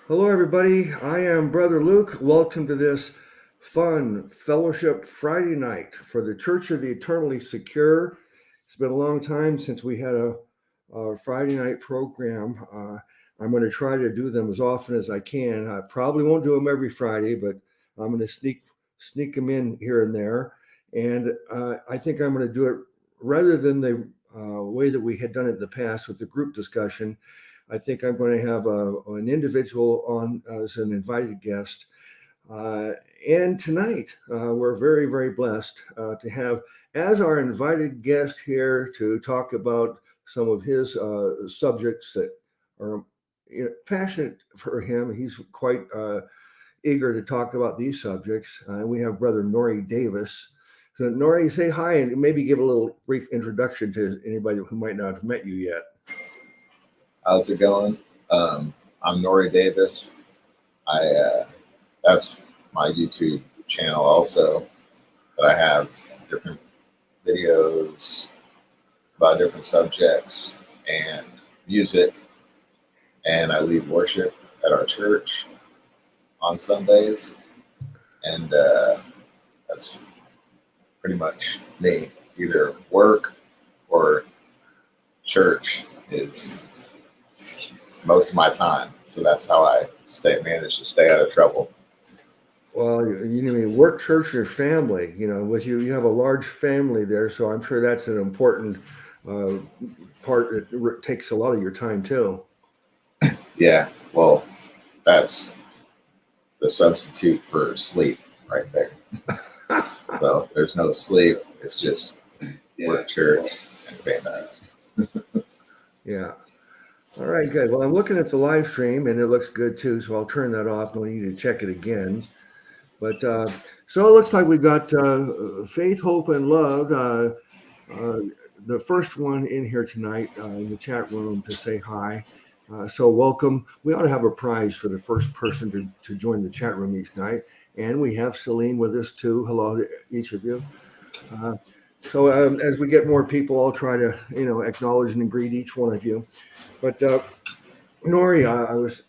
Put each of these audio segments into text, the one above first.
Hello, everybody. I am Brother Luke. Welcome to this fun fellowship Friday night for the Church of the Eternally Secure. It's been a long time since we had a Friday night program. I'm going to try to do them as often as I can. I probably won't do them every Friday, but I'm going to sneak them in here and there. And I think I'm going to do it rather than the way that we had done it in the past with the group discussion. I think I'm going to have an individual on as an invited guest. And tonight, we're very, very blessed to have as our invited guest here to talk about some of his subjects that are passionate for him. He's quite eager to talk about these subjects. We have Brother NORI Davis. So, NORI, say hi and maybe give a little brief introduction to anybody who might not have met you yet. How's it going? I'm NORI Davis. That's my YouTube channel also, but I have different videos about different subjects and music, and I lead worship at our church on Sundays, and that's pretty much me. Either work or church is most of my time, so that's how I manage to stay out of trouble. Well, you work, church, or family. With you have a large family there, so I'm sure that's an important part that takes a lot of your time too. Yeah, well, that's the substitute for sleep right there. So there's no sleep; it's just work, church, and family. Yeah. All right, guys. Well, I'm looking at the live stream, and it looks good too. So I'll turn that off. No need to check it again. But so it looks like we've got faith, hope, and love. The first one in here tonight in the chat room to say hi. So welcome. We ought to have a prize for the first person to join the chat room each night. And we have Celine with us too. Hello to each of you. So as we get more people, I'll try to acknowledge and greet each one of you. But NORI, I was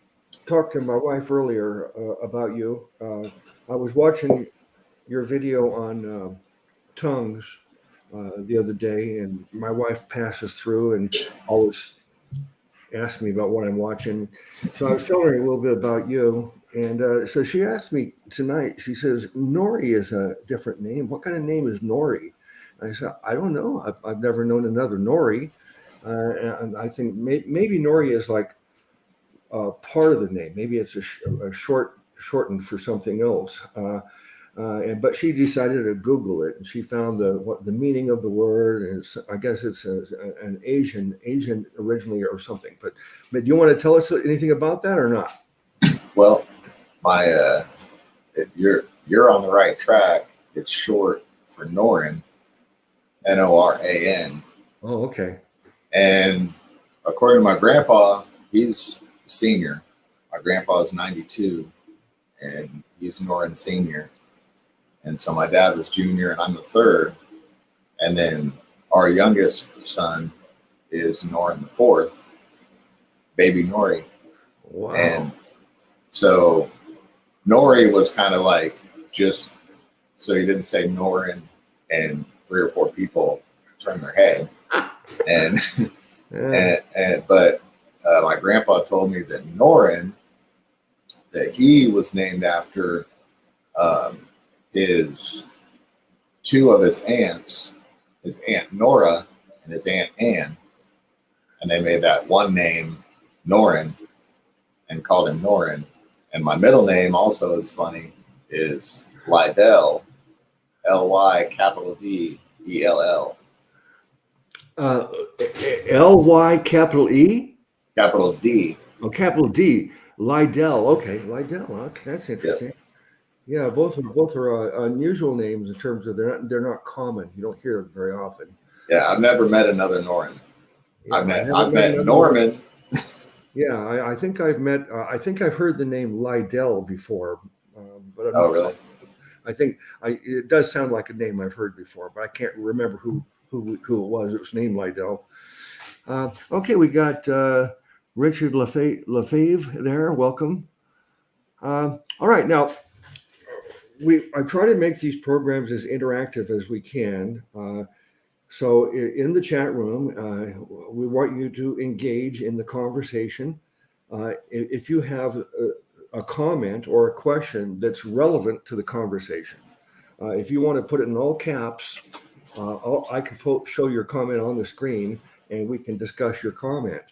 talking to my wife earlier about you. I was watching your video on tongues the other day, and my wife passes through and always asks me about what I'm watching. So I was telling her a little bit about you, and so she asked me tonight. She says NORI is a different name. What kind of name is NORI? I said, I don't know. I've never known another NORI. And I think maybe NORI is like part of the name. Maybe it's a shortened for something else. But she decided to Google it, and she found the meaning of the word. And I guess it's an Asian originally or something. But do you want to tell us anything about that or not? Well, you're on the right track. It's short for Noran, Noran. Oh, okay. And according to my grandpa, he's senior. My grandpa is 92, and he's Noran Senior. And so my dad was junior, and I'm the third. And then our youngest son is Noran the fourth, baby Nori. Wow. And so Nori was kind of like just so he didn't say Noran and 3 or 4 people turn their head. And but my grandpa told me that Noran, that he was named after his 2 of his aunts, his Aunt Nora and his Aunt Anne, and they made that one name Noran and called him Noran. And my middle name also is funny, is Lydell, L-Y capital D-E-L-L. L-Y capital E? Capital D. Oh, capital D. Lydell. Okay, Lydell. Okay, that's interesting. Yep. Yeah, both are unusual names in terms of they're not common. You don't hear them very often. Yeah, I've never met another Noran. Yeah, I've met Norman. Yeah, I think I've met. I think I've heard the name Lydell before, but I'm not really? I think it does sound like a name I've heard before, but I can't remember who it was. It was named Lydell. Okay, we got Richard Lefebvre there. Welcome. All right, now I try to make these programs as interactive as we can. So in the chat room, we want you to engage in the conversation. If you have a comment or a question that's relevant to the conversation, if you want to put it in all caps, I can show your comment on the screen and we can discuss your comment.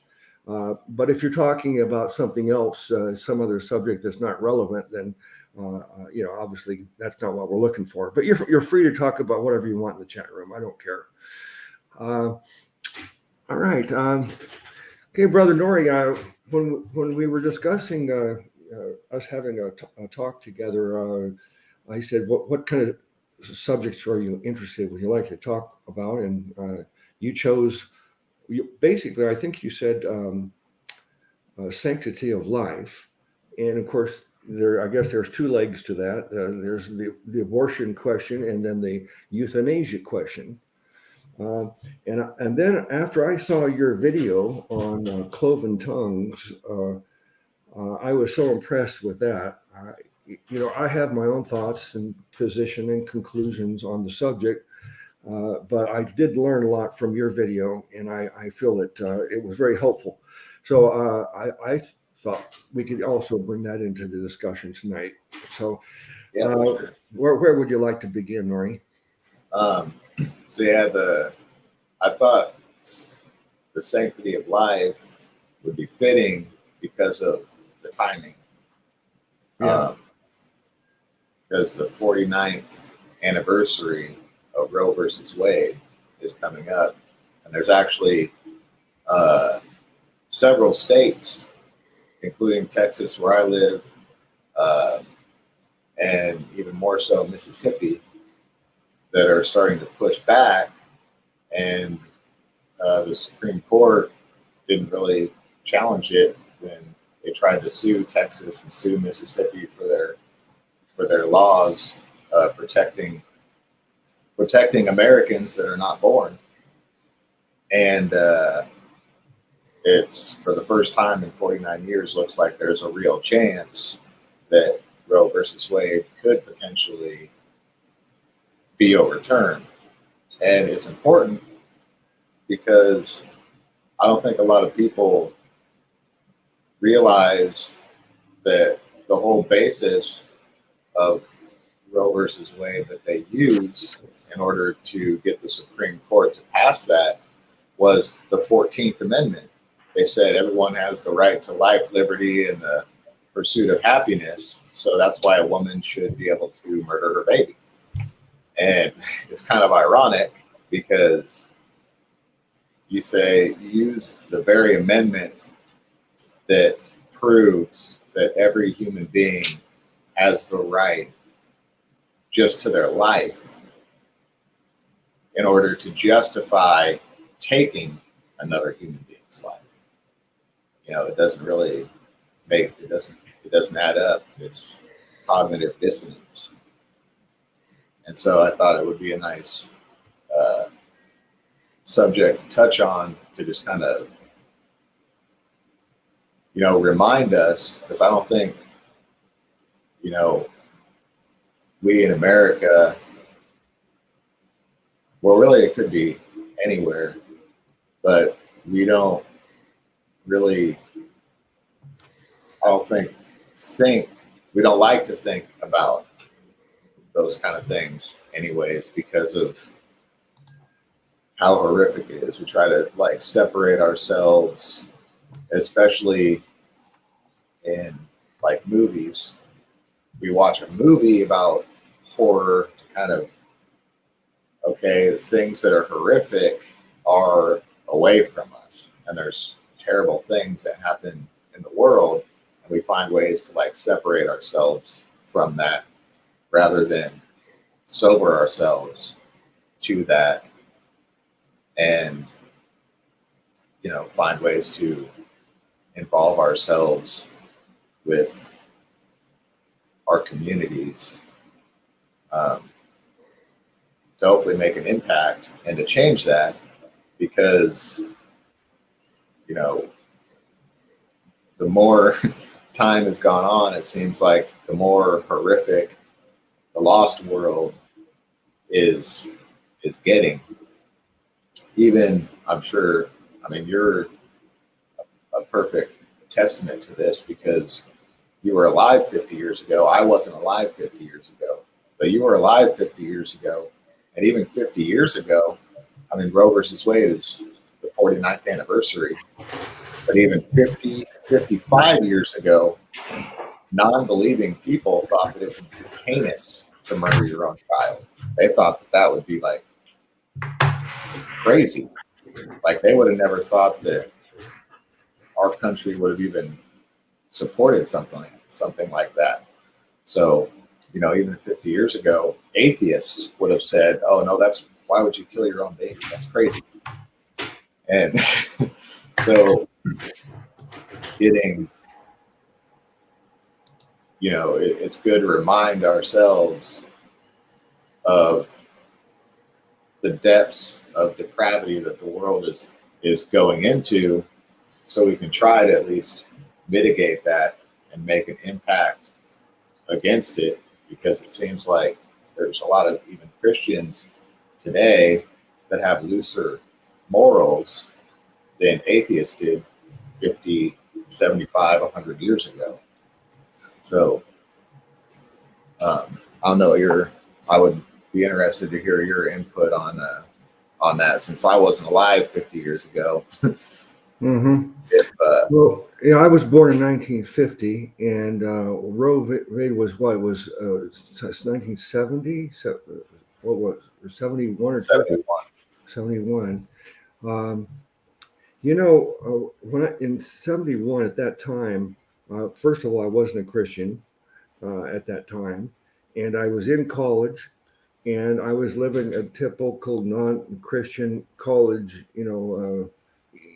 But if you're talking about something else, some other subject that's not relevant, then obviously that's not what we're looking for. But you're free to talk about whatever you want in the chat room. I don't care. All right. Okay, Brother Nori, when we were discussing us having a talk together, I said, what kind of subjects are you interested in? Would you like to talk about? And you chose, basically, I think you said sanctity of life. And of course, I guess there's two legs to that. There's the abortion question and then the euthanasia question. And then after I saw your video on cloven tongues, I was so impressed with that. I have my own thoughts and position and conclusions on the subject, but I did learn a lot from your video, and I feel that it was very helpful. So I thought we could also bring that into the discussion tonight. So Yeah, for sure. Where would you like to begin, Nori? So yeah, I thought the sanctity of life would be fitting because of the timing. Yeah. Because the 49th anniversary of Roe versus Wade is coming up, and there's actually several states, including Texas, where I live, and even more so Mississippi, that are starting to push back. And the Supreme Court didn't really challenge it when they tried to sue Texas and sue Mississippi for their laws protecting Americans that are not born. And it's, for the first time in 49 years, looks like there's a real chance that Roe versus Wade could potentially be overturned. And it's important because I don't think a lot of people realize that the whole basis of Roe versus Wade that they use in order to get the Supreme Court to pass that was the 14th Amendment. They said everyone has the right to life, liberty, and the pursuit of happiness. So that's why a woman should be able to murder her baby. And it's kind of ironic because you use the very amendment that proves that every human being has the right just to their life in order to justify taking another human being's life. It doesn't really it doesn't add up. It's cognitive dissonance. And so I thought it would be a nice subject to touch on, to just kind of, remind us, because I don't think, we in America, well, really it could be anywhere, but we don't really, I don't think we don't like to think about those kind of things anyways, because of how horrific it is. We try to separate ourselves, especially in movies. We watch a movie about horror to kind of, okay, the things that are horrific are away from us, and there's terrible things that happen in the world, and we find ways to separate ourselves from that rather than sober ourselves to that, and find ways to involve ourselves with our communities, to hopefully make an impact and to change that, because the more time has gone on, it seems like the more horrific the lost world is getting. Even, I'm sure, I mean, you're a perfect testament to this because you were alive 50 years ago. I wasn't alive 50 years ago, but you were alive 50 years ago. And even 50 years ago, I mean, Roe versus Wade is the 49th anniversary. But even 50, 55 years ago, non-believing people thought that it would be heinous to murder your own child. They thought that that would be like crazy. Like they would have never thought that our country would have even supported something like that. So, you know, even 50 years ago, atheists would have said, "Oh no, why would you kill your own baby? That's crazy." And so, getting, you know, it's good to remind ourselves of the depths of depravity that the world is going into, so we can try to at least mitigate that and make an impact against it, because it seems like there's a lot of even Christians today that have looser morals than atheists did 50, 75, 100 years ago. So I don't know, I would be interested to hear your input on that, since I wasn't alive 50 years ago. Mm-hmm. If, Well, yeah, I was born in 1950, and Roe v. was what? It was 1970? What was it, 71 or 71. 71? You know, in 71 at that time, first of all, I wasn't a Christian at that time, and I was in college, and I was living a typical non-Christian college,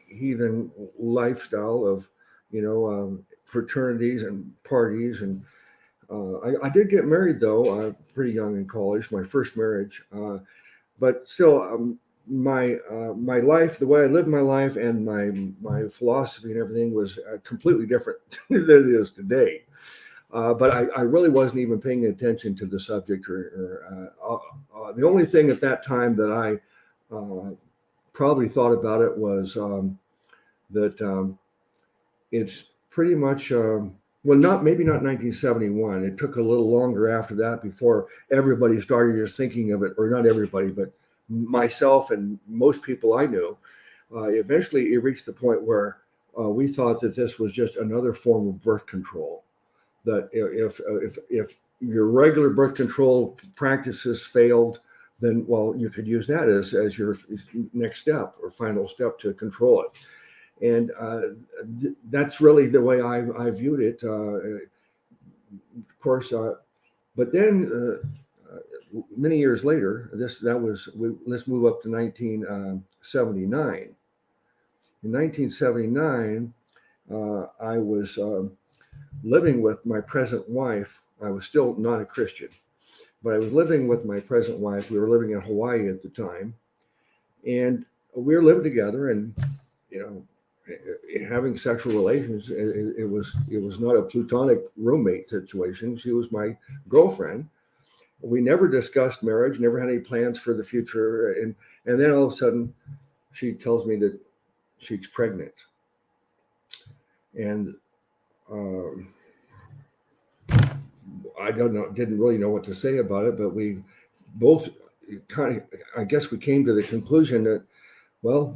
heathen lifestyle of, fraternities and parties. And I did get married though, pretty young in college, my first marriage. But still, my life, the way I lived my life, and my philosophy and everything was completely different than it is today. But I really wasn't even paying attention to the subject, the only thing at that time that I probably thought about it was that it's pretty much well, not maybe not 1971. It took a little longer after that before everybody started just thinking of it, or not everybody, but myself and most people I knew. Eventually, it reached the point where we thought that this was just another form of birth control. That if your regular birth control practices failed, then well, you could use that as your next step or final step to control it. And that's really the way I viewed it. Of course, but then many years later, let's move up to 1979. In 1979, I was living with my present wife. I was still not a Christian, but I was living with my present wife. We were living in Hawaii at the time, and we were living together, and you know, having sexual relations. It was not a platonic roommate situation. She was my girlfriend. We never discussed marriage. Never had any plans for the future. And then all of a sudden, she tells me that she's pregnant, and I didn't really know what to say about it. But we both kind of, I guess, we came to the conclusion that, well,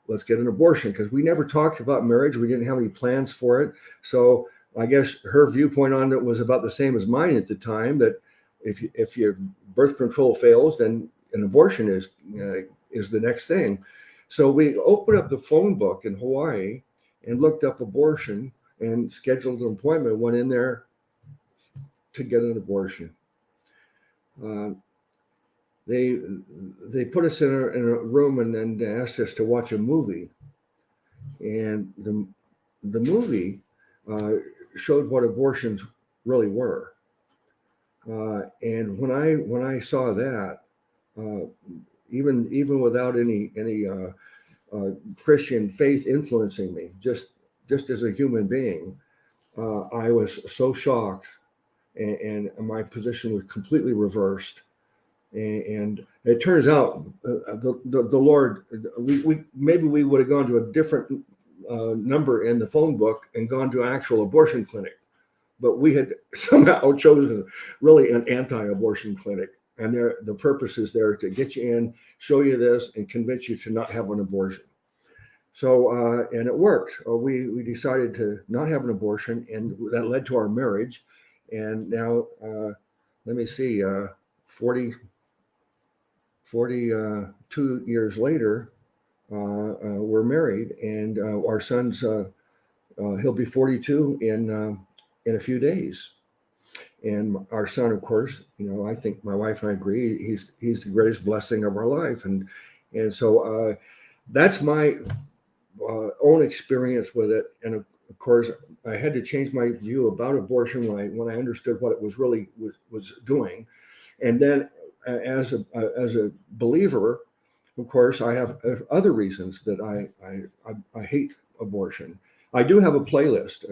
let's get an abortion, because we never talked about marriage. We didn't have any plans for it. So I guess her viewpoint on it was about the same as mine at the time, that if your birth control fails, then an abortion is the next thing. So we opened up the phone book in Hawaii and looked up abortion and scheduled an appointment, went in there to get an abortion. They put us in a room and asked us to watch a movie, and the movie showed what abortions really were. And when I saw that, even without any Christian faith influencing me, just as a human being, I was so shocked, and my position was completely reversed. And it turns out the Lord, we maybe we would have gone to a different number in the phone book and gone to an actual abortion clinic, but we had somehow chosen really an anti-abortion clinic. And the purpose is there to get you in, show you this, and convince you to not have an abortion. So, and it worked. We decided to not have an abortion, and that led to our marriage. And now, let me see, 40, 42 years later, we're married, and our son's, he'll be 42 in a few days. And our son, of course, I think my wife and I agree, he's the greatest blessing of our life. And so that's my own experience with it. And of course, I had to change my view about abortion when I understood what it was really was doing. And then as a believer, of course, I have other reasons that I hate abortion. I do have a playlist.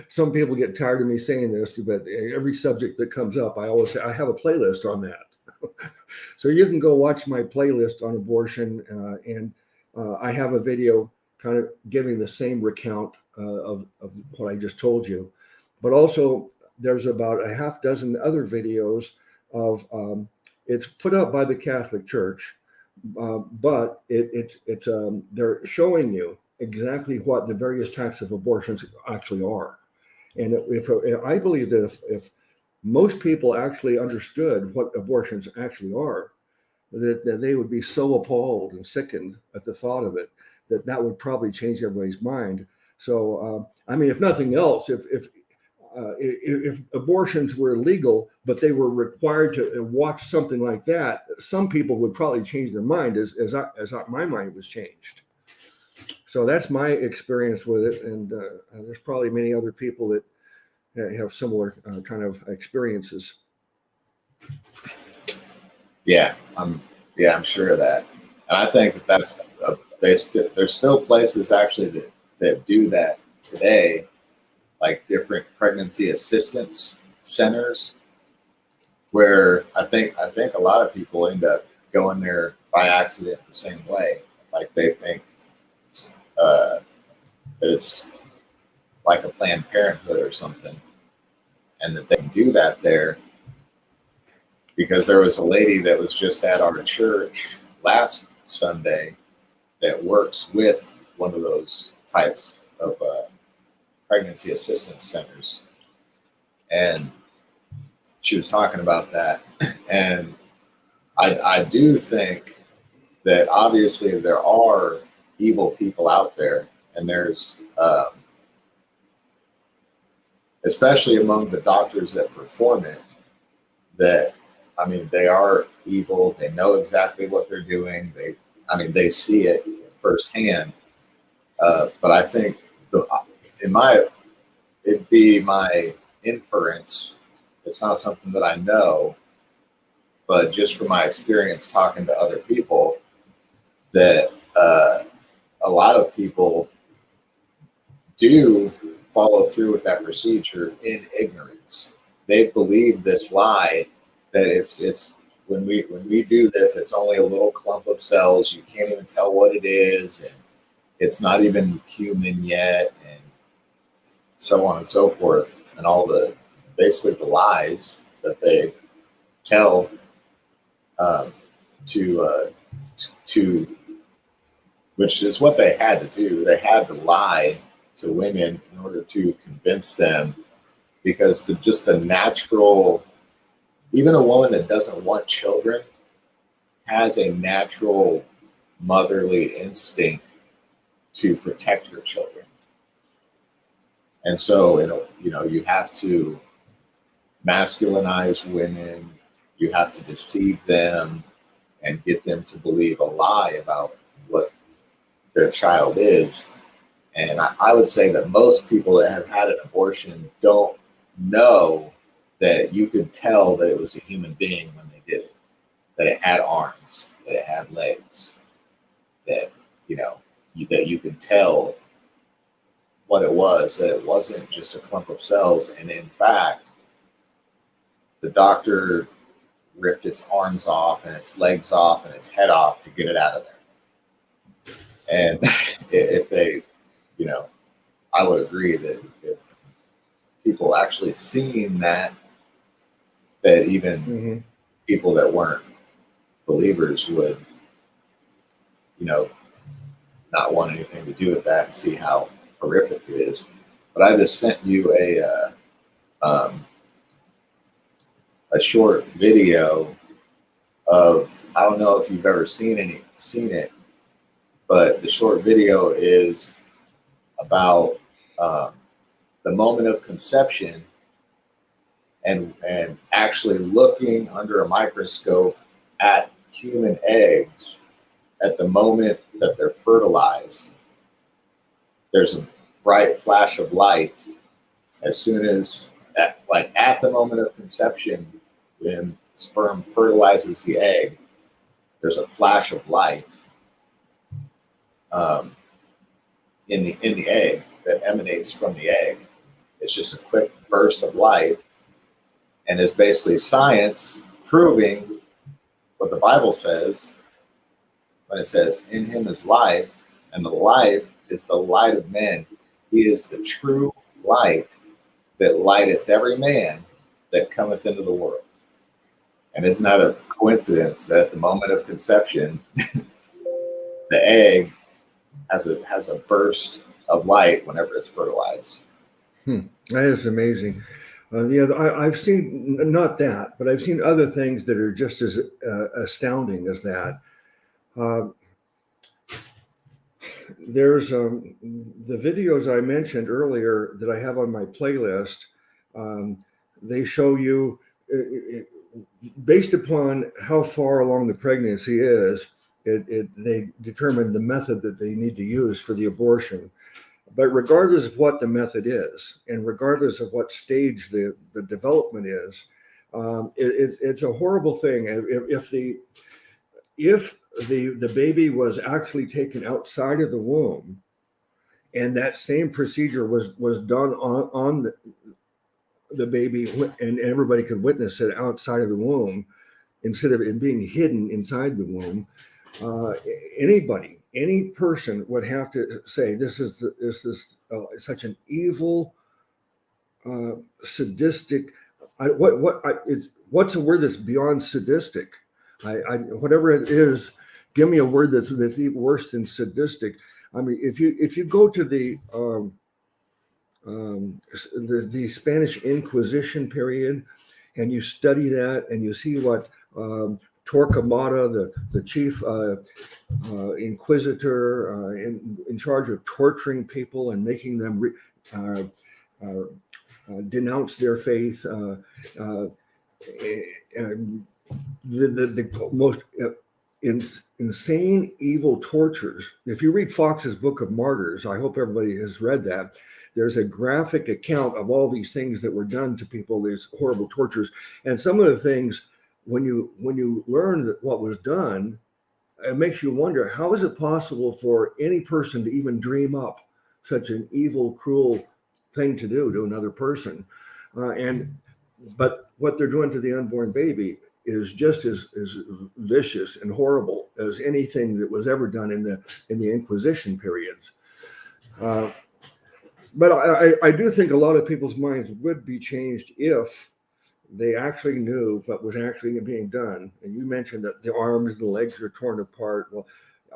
Some people get tired of me saying this, but every subject that comes up, I always say I have a playlist on that. So you can go watch my playlist on abortion, and I have a video kind of giving the same recount of what I just told you. But also, there's about a half dozen other videos of it's put up by the Catholic Church, but it's they're showing you exactly what the various types of abortions actually are. And if I believe that if most people actually understood what abortions actually are, that they would be so appalled and sickened at the thought of it that would probably change everybody's mind. So, I mean, if nothing else, if abortions were legal, but they were required to watch something like that, some people would probably change their mind as my mind was changed. So that's my experience with it, and there's probably many other people that have similar kind of experiences. Yeah, I'm sure of that, and I think that's there's still places actually that do that today, like different pregnancy assistance centers, where I think a lot of people end up going there by accident the same way. Like they think that it's like a Planned Parenthood or something, and that they can do that there. Because there was a lady that was just at our church last Sunday that works with one of those types of pregnancy assistance centers. And she was talking about that. And I do think that obviously there are evil people out there, and there's, especially among the doctors that perform it, that I mean, they are evil. They know exactly what they're doing. They see it firsthand. But I think, it'd be my inference. It's not something that I know, but just from my experience talking to other people, that a lot of people do follow through with that procedure in ignorance. They believe this lie that it's when we do this, it's only a little clump of cells. You can't even tell what it is, and it's not even human yet, and so on and so forth, and all the basically the lies that they tell to which is what they had to do. They had to lie to women in order to convince them, because just the natural. Even a woman that doesn't want children has a natural motherly instinct to protect her children. And so, you have to masculinize women, you have to deceive them and get them to believe a lie about what their child is. And I would say that most people that have had an abortion don't know that you could tell that it was a human being when they did it, that it had arms, that it had legs, that that you could tell what it was, that it wasn't just a clump of cells. And in fact, the doctor ripped its arms off and its legs off and its head off to get it out of there. And if they, you know, I would agree that if people actually seen that, that even people that weren't believers would, you know, not want anything to do with that and see how horrific it is. But I just sent you a short video of, I don't know if you've ever seen it, but the short video is about the moment of conception and actually looking under a microscope at human eggs at the moment that they're fertilized. There's a bright flash of light as soon as, at the moment of conception, when sperm fertilizes the egg, there's a flash of light in the egg that emanates from the egg. It's just a quick burst of light, and it's basically science proving what the Bible says when it says, "In him is life, and the life is the light of men. He is the true light that lighteth every man that cometh into the world." And it's not a coincidence that at the moment of conception, the egg has a burst of light whenever it's fertilized. That is amazing. I've seen, not that, but I've seen other things that are just as astounding as that. There's the videos I mentioned earlier that I have on my playlist. They show you, based upon how far along the pregnancy is, they determine the method that they need to use for the abortion. But regardless of what the method is, and regardless of what stage the development is, it's a horrible thing. If the baby was actually taken outside of the womb, and that same procedure was done on the baby, and everybody could witness it outside of the womb, instead of it being hidden inside the womb, any person would have to say, this is such an evil, sadistic. What's a word that's beyond sadistic? Whatever it is, give me a word that's even worse than sadistic. I mean, if you go to the Spanish Inquisition period, and you study that, and you see what Torquemada, the chief inquisitor in charge of torturing people and making them denounce their faith, and the most insane, evil tortures. If you read Fox's Book of Martyrs, I hope everybody has read that. There's a graphic account of all these things that were done to people, these horrible tortures. And some of the things, when you learn that what was done, it makes you wonder, how is it possible for any person to even dream up such an evil, cruel thing to do to another person? But what they're doing to the unborn baby is just as vicious and horrible as anything that was ever done in the Inquisition periods. But I do think a lot of people's minds would be changed if they actually knew what was actually being done. And you mentioned that the arms, the legs are torn apart. Well,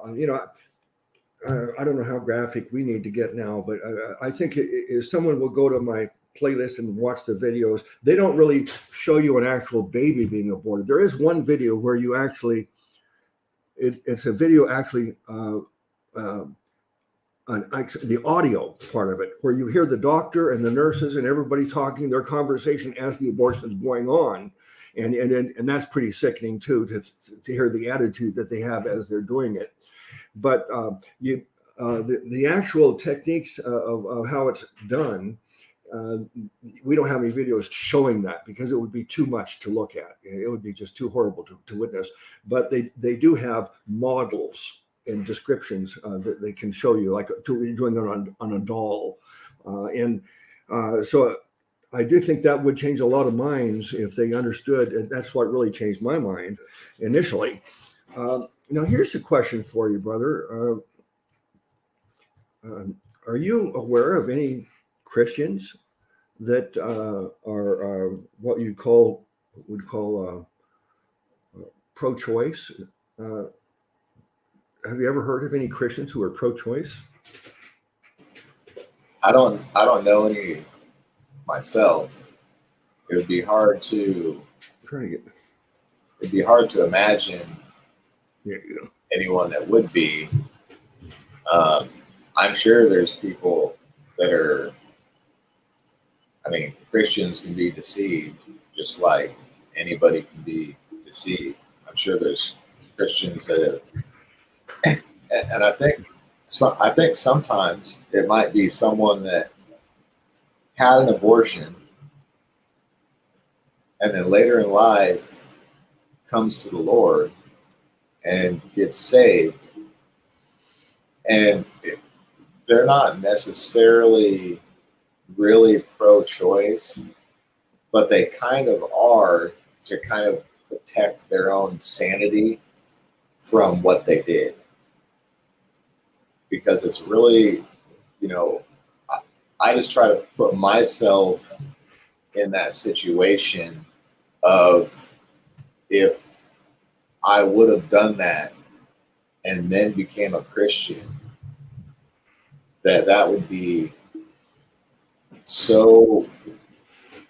I don't know how graphic we need to get now, but I think if someone will go to my playlist and watch the videos, they don't really show you an actual baby being aborted. There is one video where you actually, it's a video actually, the audio part of it, where you hear the doctor and the nurses and everybody talking their conversation as the abortion is going on, and that's pretty sickening too, to hear the attitude that they have as they're doing it. But the actual techniques of how it's done, we don't have any videos showing that, because it would be too much to look at. It would be just too horrible to witness. But they do have models and descriptions that they can show you, like doing it on a doll. So I do think that would change a lot of minds if they understood, and that's what really changed my mind initially. Now, here's a question for you, brother. Are you aware of any Christians that are what you would call pro-choice? Have you ever heard of any Christians who are pro-choice? I don't know any myself. It would be hard to it'd be hard to imagine anyone that would be. I'm sure there's people that are, I mean, Christians can be deceived just like anybody can be deceived. I'm sure there's Christians that have, and I think sometimes it might be someone that had an abortion and then later in life comes to the Lord and gets saved, and they're not necessarily really pro-choice, but they kind of are, to kind of protect their own sanity from what they did. Because it's really, I just try to put myself in that situation of, if I would have done that and then became a Christian, that would be so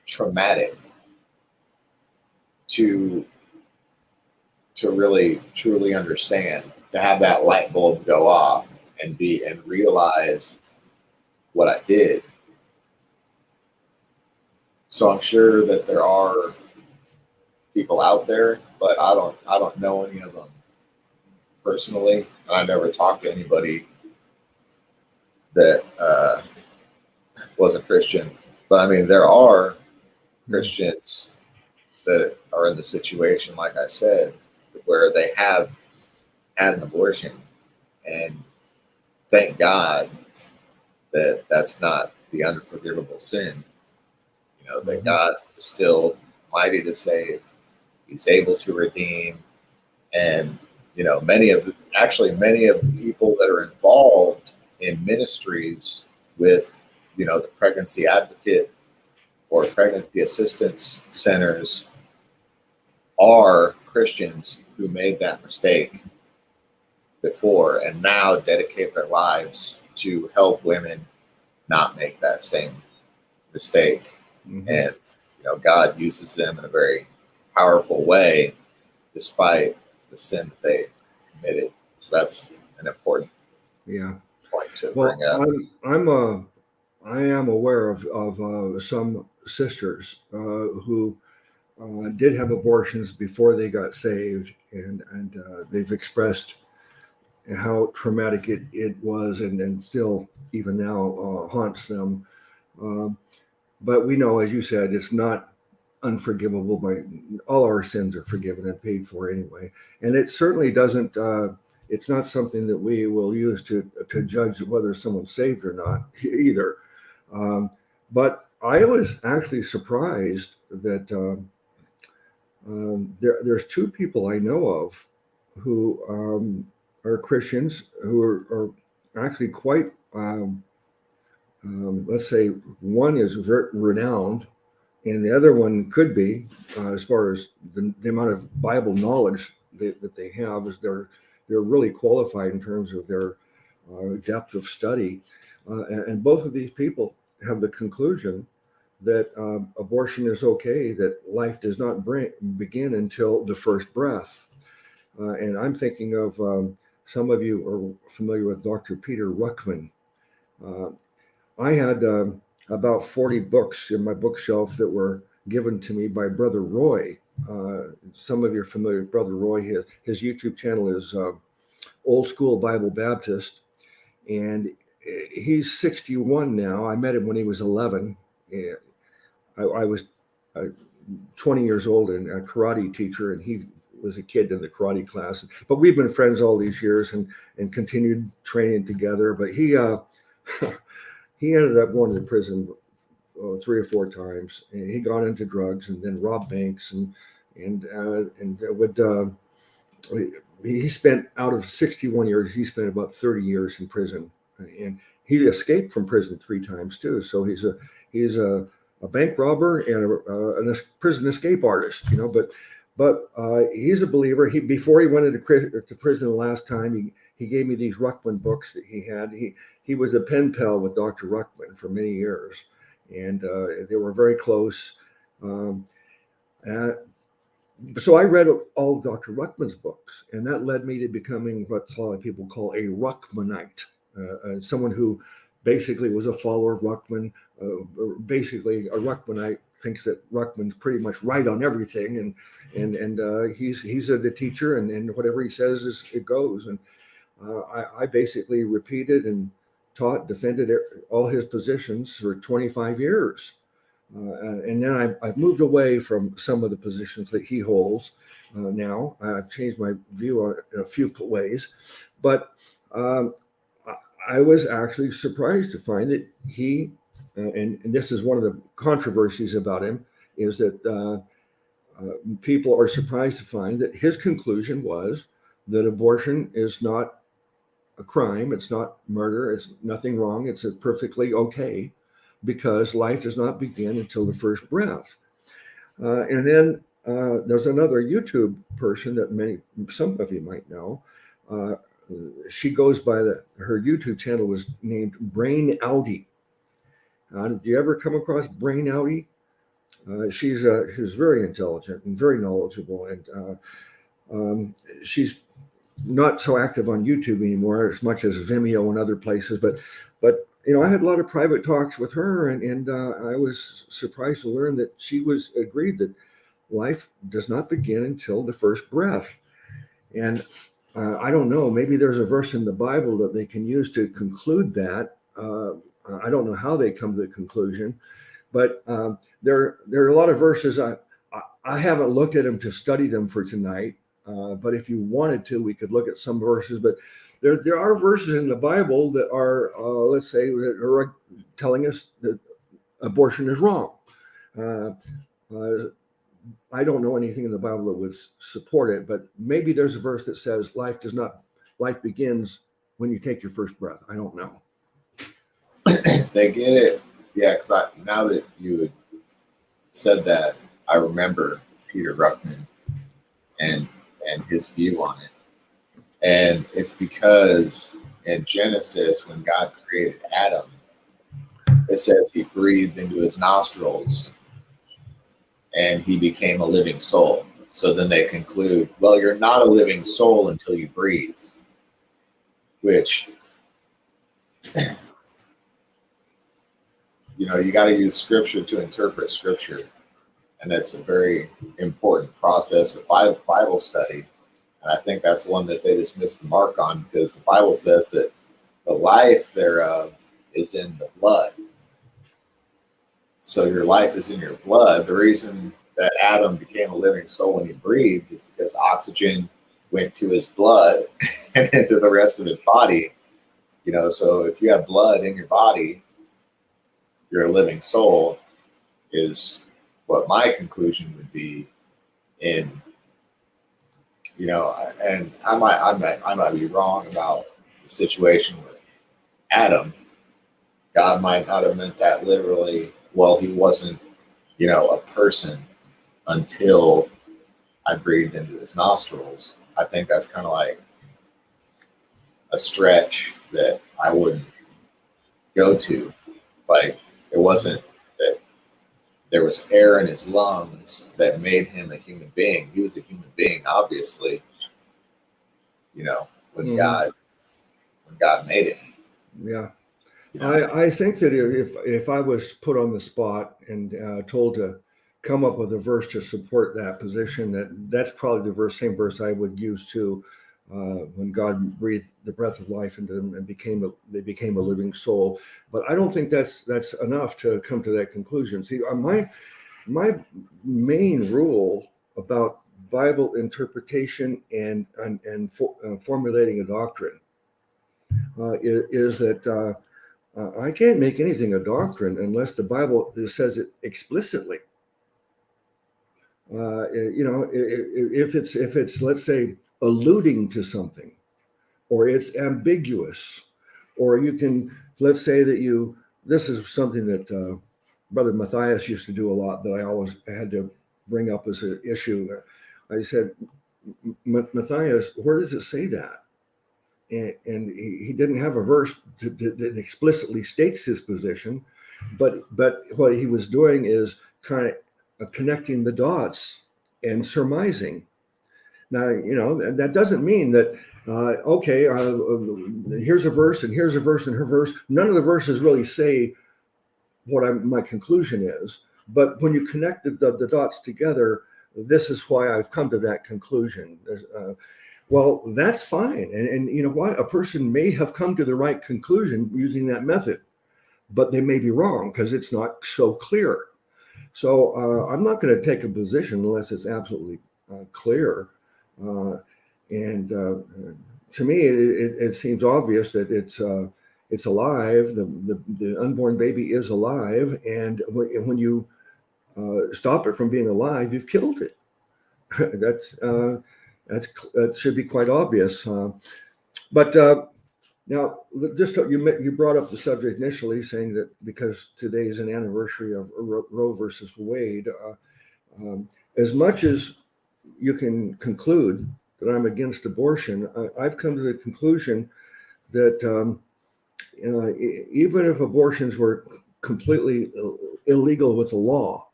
traumatic to really truly understand, to have that light bulb go off and realize what I did. So I'm sure that there are people out there, but I don't know any of them personally. I never talked to anybody that wasn't Christian. But I mean, there are Christians that are in the situation, like I said, where they have had an abortion, and thank God that that's not the unforgivable sin. That God is still mighty to save. He's able to redeem. And, many of the people that are involved in ministries with, the pregnancy advocate or pregnancy assistance centers are Christians who made that mistake before and now dedicate their lives to help women not make that same mistake. Mm-hmm. And, God uses them in a very powerful way despite the sin that they committed. So that's an important point to bring up. I am aware of some sisters who did have abortions before they got saved, and they've expressed how traumatic it was, and still even now haunts them. But we know, as you said, it's not unforgivable. By all our sins are forgiven and paid for anyway, and it certainly doesn't. It's not something that we will use to judge whether someone's saved or not either. But I was actually surprised that there's two people I know of who are Christians who are actually quite. Let's say one is very renowned, and the other one could be, as far as the amount of Bible knowledge that they have, is they're really qualified in terms of their depth of study. And both of these people have the conclusion that abortion is okay, that life does not begin until the first breath. And I'm thinking of some of you are familiar with Dr. Peter Ruckman. I had about 40 books in my bookshelf that were given to me by Brother Roy. Some of you are familiar with Brother Roy. His YouTube channel is Old School Bible Baptist, and he's 61 now. I met him when he was 11. I was 20 years old and a karate teacher, and he was a kid in the karate class. But we've been friends all these years and continued training together. But he he ended up going to prison 3 or 4 times. And he got into drugs and then robbed banks and would. He spent, out of 61 years, he spent about 30 years in prison, and he escaped from prison 3 times too. So he's a bank robber and a prison escape artist, you know. But he's a believer. Before he went into prison the last time, he gave me these Ruckman books that he had. He was a pen pal with Dr. Ruckman for many years, and they were very close. So I read all of Dr. Ruckman's books, and that led me to becoming what a lot of people call a Ruckmanite, someone who basically was a follower of Ruckman. Basically, a Ruckmanite thinks that Ruckman's pretty much right on everything, and he's the teacher, and whatever he says it goes. And I basically repeated and taught, defended all his positions for 25 years. And then I've moved away from some of the positions that he holds now. I've changed my view on in a few ways, but I was actually surprised to find that he, and this is one of the controversies about him, is that people are surprised to find that his conclusion was that abortion is not a crime, it's not murder, it's nothing wrong, it's perfectly okay, because life does not begin until the first breath. And then there's another YouTube person that some of you might know. She goes by her YouTube channel was named Brain Audi. Did you ever come across Brain Audi? She's very intelligent and very knowledgeable, and she's not so active on YouTube anymore as much as Vimeo and other places, but you know, I had a lot of private talks with her, and I was surprised to learn that she agreed that life does not begin until the first breath. And I don't know, maybe there's a verse in the Bible that they can use to conclude that. I don't know how they come to the conclusion, but there are a lot of verses. I haven't looked at them to study them for tonight, but if you wanted to, we could look at some verses. But there are verses in the Bible that are, let's say, that are telling us that abortion is wrong. I don't know anything in the Bible that would support it, but maybe there's a verse that says life begins when you take your first breath. I don't know. They get it, yeah. Because now that you had said that, I remember Peter Ruckman and his view on it. And it's because in Genesis, when God created Adam, it says he breathed into his nostrils and he became a living soul. So then they conclude, well, you're not a living soul until you breathe, which, you know, you got to use scripture to interpret scripture. And that's a very important process of Bible study. And I think that's one that they just missed the mark on, because the Bible says that the life thereof is in the blood. So your life is in your blood. The reason that Adam became a living soul when he breathed is because oxygen went to his blood and into the rest of his body. You know, so if you have blood in your body, you're a living soul, is what my conclusion would be. In, you know, and I might be wrong about the situation with Adam. God might not have meant that literally. Well, he wasn't, you know, a person until I breathed into his nostrils. I think that's kind of like a stretch that I wouldn't go to. Like, it wasn't that there was air in his lungs that made him a human being. He was a human being, obviously, you know, when God made him. Yeah. I think that if I was put on the spot and told to come up with a verse to support that position, that's probably the same verse I would use too, when God breathed the breath of life into them and they became a living soul. But I don't think that's enough to come to that conclusion. See, my main rule about Bible interpretation and formulating a doctrine is that I can't make anything a doctrine unless the Bible says it explicitly. If it's let's say alluding to something, or it's ambiguous, or you can, let's say that this is something that Brother Matthias used to do a lot, that I always had to bring up as an issue. I said, Matthias, where does it say that? And he didn't have a verse that explicitly states his position, but what he was doing is kind of connecting the dots and surmising. Now, that doesn't mean that, here's a verse and here's a verse and her verse. None of the verses really say what my conclusion is. But when you connect the dots together, this is why I've come to that conclusion. Well, that's fine. And you know what? A person may have come to the right conclusion using that method, but they may be wrong because it's not so clear. So I'm not going to take a position unless it's absolutely clear. To me, it seems obvious that it's alive. The unborn baby is alive, and when you stop it from being alive, you've killed it. That should be quite obvious. But now, just you brought up the subject initially, saying that because today is an anniversary of Roe versus Wade, as much as you can conclude that I'm against abortion, I've come to the conclusion that even if abortions were completely illegal with the law,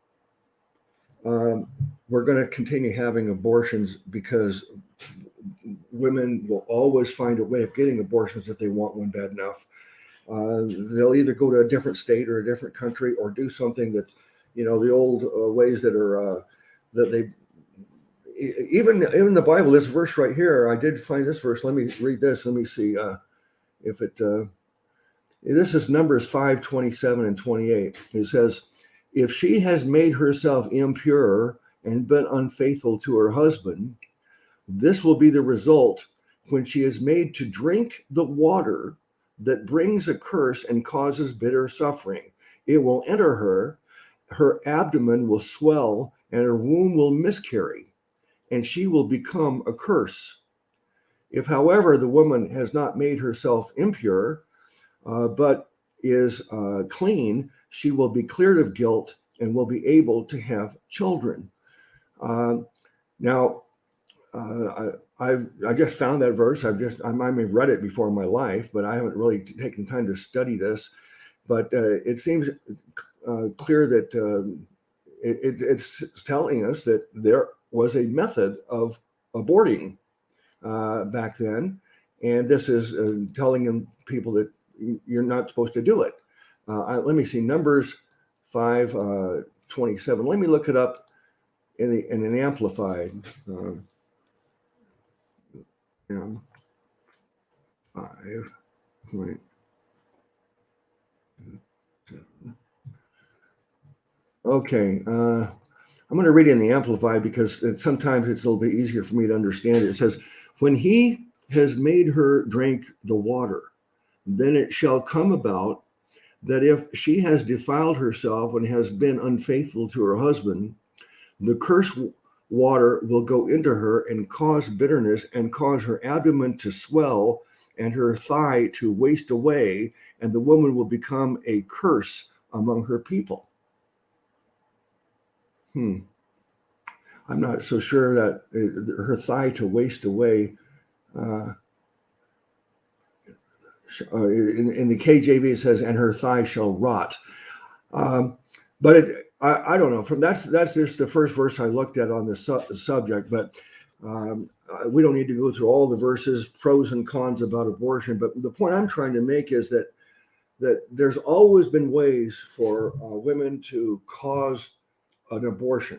we're going to continue having abortions because women will always find a way of getting abortions if they want one bad enough. They'll either go to a different state or a different country or do something that, the old ways that are that they even the Bible. This verse right here, I did find this verse. Let me read this. Let me see if it. This is Numbers 5:27 and 28. It says, "If she has made herself impure and been unfaithful to her husband, this will be the result when she is made to drink the water that brings a curse and causes bitter suffering. It will enter her, her abdomen will swell, and her womb will miscarry, and she will become a curse. If, however, the woman has not made herself impure, but is clean, she will be cleared of guilt and will be able to have children." Now, I just found that verse. I might have read it before in my life, but I haven't really taken time to study this. But it seems clear that it's telling us that there was a method of aborting back then, and this is telling people that you're not supposed to do it. Let me see, Numbers 5:27. Let me look it up in an amplified. 5:7. Okay, I'm going to read it in the Amplified because sometimes it's a little bit easier for me to understand it. It says, "When he has made her drink the water, then it shall come about that if she has defiled herself and has been unfaithful to her husband, the cursed water will go into her and cause bitterness and cause her abdomen to swell and her thigh to waste away, and the woman will become a curse among her people." I'm not so sure that her thigh to waste away. In the KJV it says, "and her thigh shall rot." But I don't know. That's just the first verse I looked at on the subject. But we don't need to go through all the verses, pros and cons about abortion. But the point I'm trying to make is that there's always been ways for women to cause an abortion.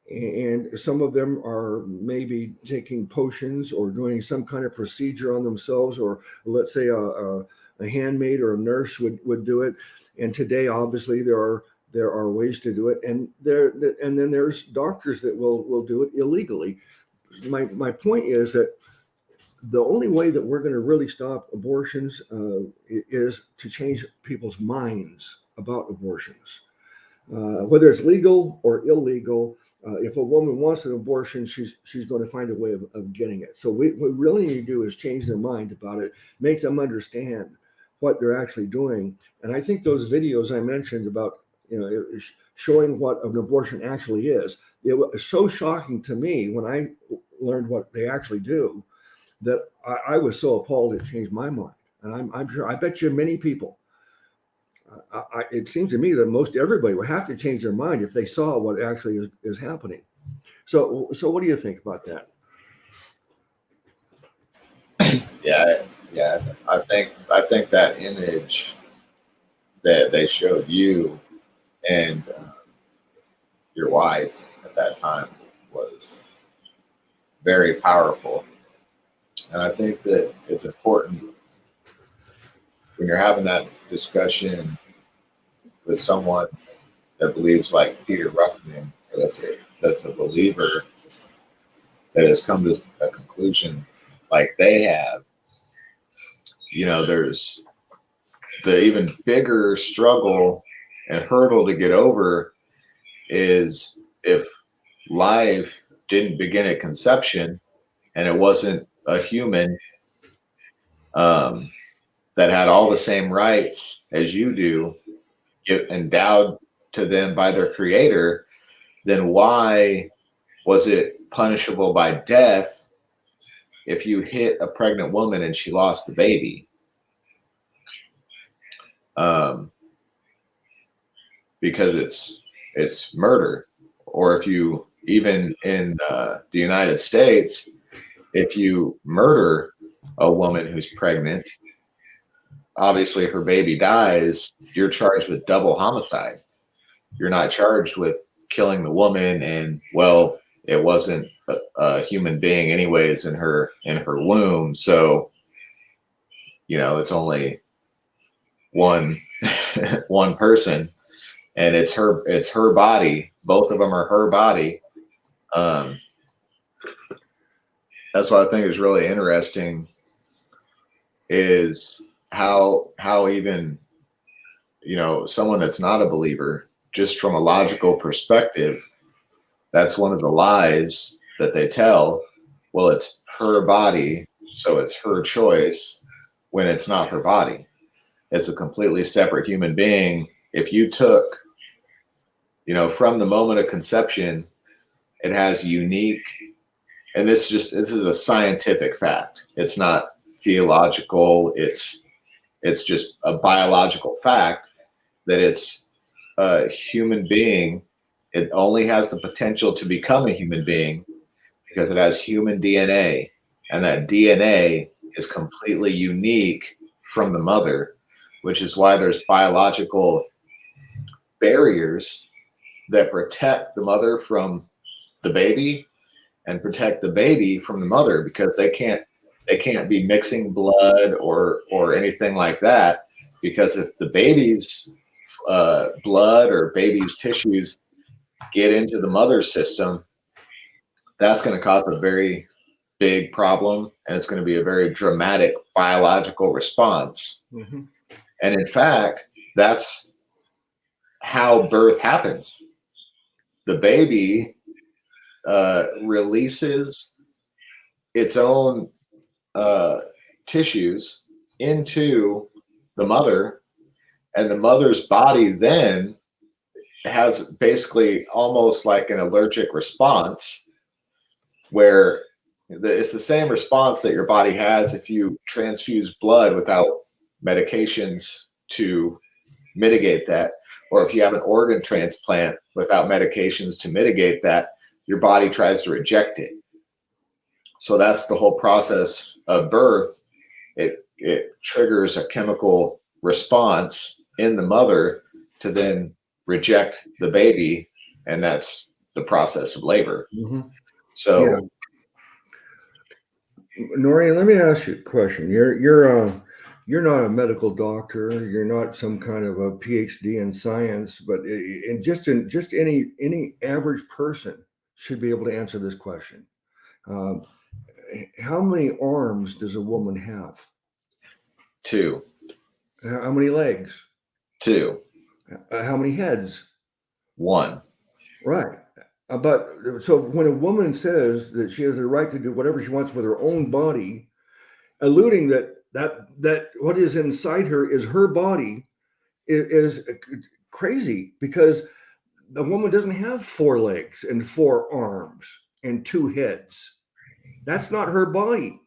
And some of them are maybe taking potions or doing some kind of procedure on themselves, or let's say a handmaid or a nurse would do it. And today, obviously, there there are ways to do it, and then there's doctors that will do it illegally. My point is that the only way that we're going to really stop abortions is to change people's minds about abortions, whether it's legal or illegal. If a woman wants an abortion, she's going to find a way of getting it. So what we really need to do is change their mind about it, make them understand what they're actually doing. And I think those videos I mentioned about, showing what an abortion actually is, it was so shocking to me when I learned what they actually do, that I was so appalled it changed my mind. And I'm sure, I bet you many people, it seems to me that most everybody would have to change their mind if they saw what actually is happening. So what do you think about that? Yeah. I think that image that they showed you and your wife at that time was very powerful. And I think that it's important when you're having that discussion with someone that believes like Peter Ruckman, or that's a believer that has come to a conclusion like they have. There's the even bigger struggle and hurdle to get over is if life didn't begin at conception and it wasn't a human that had all the same rights as you do, endowed to them by their creator, then why was it punishable by death if you hit a pregnant woman and she lost the baby? Because it's murder. Or if you, even in the United States, if you murder a woman who's pregnant, obviously her baby dies, you're charged with double homicide. You're not charged with killing the woman, and well, it wasn't a human being anyways in her womb, so it's only one one person, and it's her body. Both of them are her body. That's what I think is really interesting, is how even someone that's not a believer, just from a logical perspective, that's one of the lies that they tell. Well, it's her body, so it's her choice, when it's not her body. It's a completely separate human being. If you took, from the moment of conception, it has unique, and this is a scientific fact. It's not theological. It's just a biological fact that it's a human being. It only has the potential to become a human being because it has human DNA, and that DNA is completely unique from the mother, which is why there's biological barriers that protect the mother from the baby and protect the baby from the mother, because they can't be mixing blood or anything like that, because if the baby's blood or baby's tissues get into the mother's system, that's going to cause a very big problem, and it's going to be a very dramatic biological response. Mm-hmm. And in fact, that's how birth happens. The baby releases its own tissues into the mother, and the mother's body then has basically almost like an allergic response, where it's the same response that your body has if you transfuse blood without medications to mitigate that, or if you have an organ transplant without medications to mitigate that, your body tries to reject it. So that's the whole process of birth. It triggers a chemical response in the mother to then reject the baby, and that's the process of labor. Mm-hmm. So, yeah. Nori, let me ask you a question. you're not a medical doctor, you're not some kind of a PhD in science, but just any average person should be able to answer this question. Um, how many arms does a woman have? 2. How many legs? 2. How many heads? 1. Right. But so when a woman says that she has the right to do whatever she wants with her own body, alluding that what is inside her is her body, is crazy, because the woman doesn't have 4 legs and 4 arms and 2 heads. That's not her body.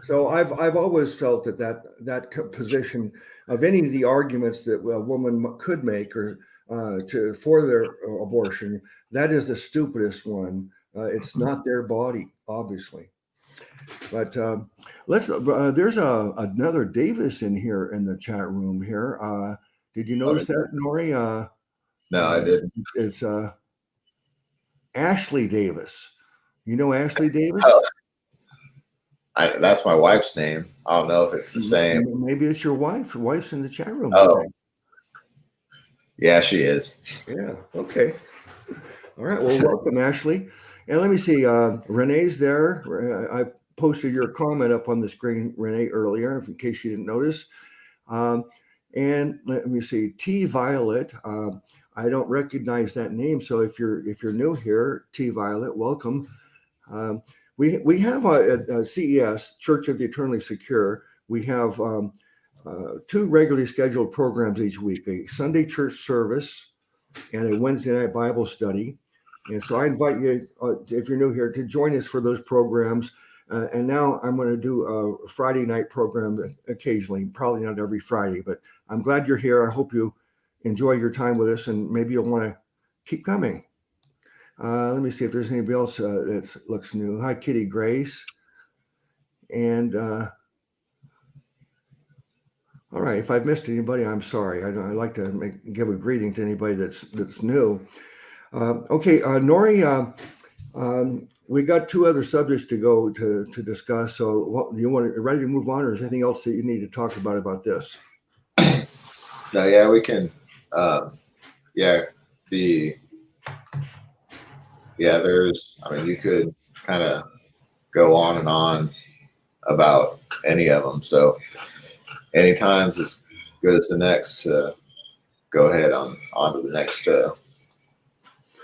So I've always felt that position of any of the arguments that a woman could make or for their abortion, that is the stupidest one. It's not their body, obviously. But let's. There's another Davis in here in the chat room here. Did you notice that, Nori? No, I didn't. It's Ashley Davis. You know Ashley Davis? Oh, that's my wife's name. I don't know if it's the same. Maybe it's your wife. Your wife's in the chat room. Oh, yeah, she is. Yeah. Okay. All right. Well, welcome, Ashley. And let me see. Renee's there. I posted your comment up on the screen, Renee, earlier, in case you didn't notice. And let me see. T Violet. I don't recognize that name, so if you're new here, T Violet, welcome. We have a C.E.S, Church of the Eternally Secure. We have 2 regularly scheduled programs each week: a Sunday church service and a Wednesday night Bible study. And so I invite you, if you're new here, to join us for those programs. And now I'm going to do a Friday night program occasionally, probably not every Friday, but I'm glad you're here. I hope you enjoy your time with us, and maybe you'll want to keep coming. Let me see if there's anybody else that looks new. Hi, Kitty Grace. And all right, if I've missed anybody, I'm sorry. I like to give a greeting to anybody that's new. Okay, Nori, we got 2 other subjects to go to discuss. So, what do you want? Ready to move on, or is there anything else that you need to talk about this? No, yeah, we can. There's. I mean, you could kind of go on and on about any of them. So, anytime's as good as the next. Go ahead on to the next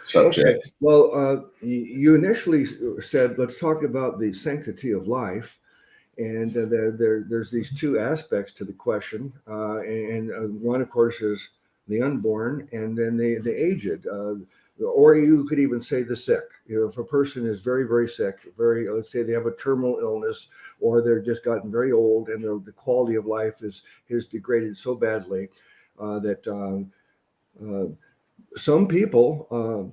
subject. Okay. Well, you initially said, let's talk about the sanctity of life. And there's these 2 aspects to the question. And one, of course, is the unborn, and then the aged. Or you could even say the sick. If a person is very, very sick, let's say they have a terminal illness, or they're just gotten very old, and the quality of life is degraded so badly that some people,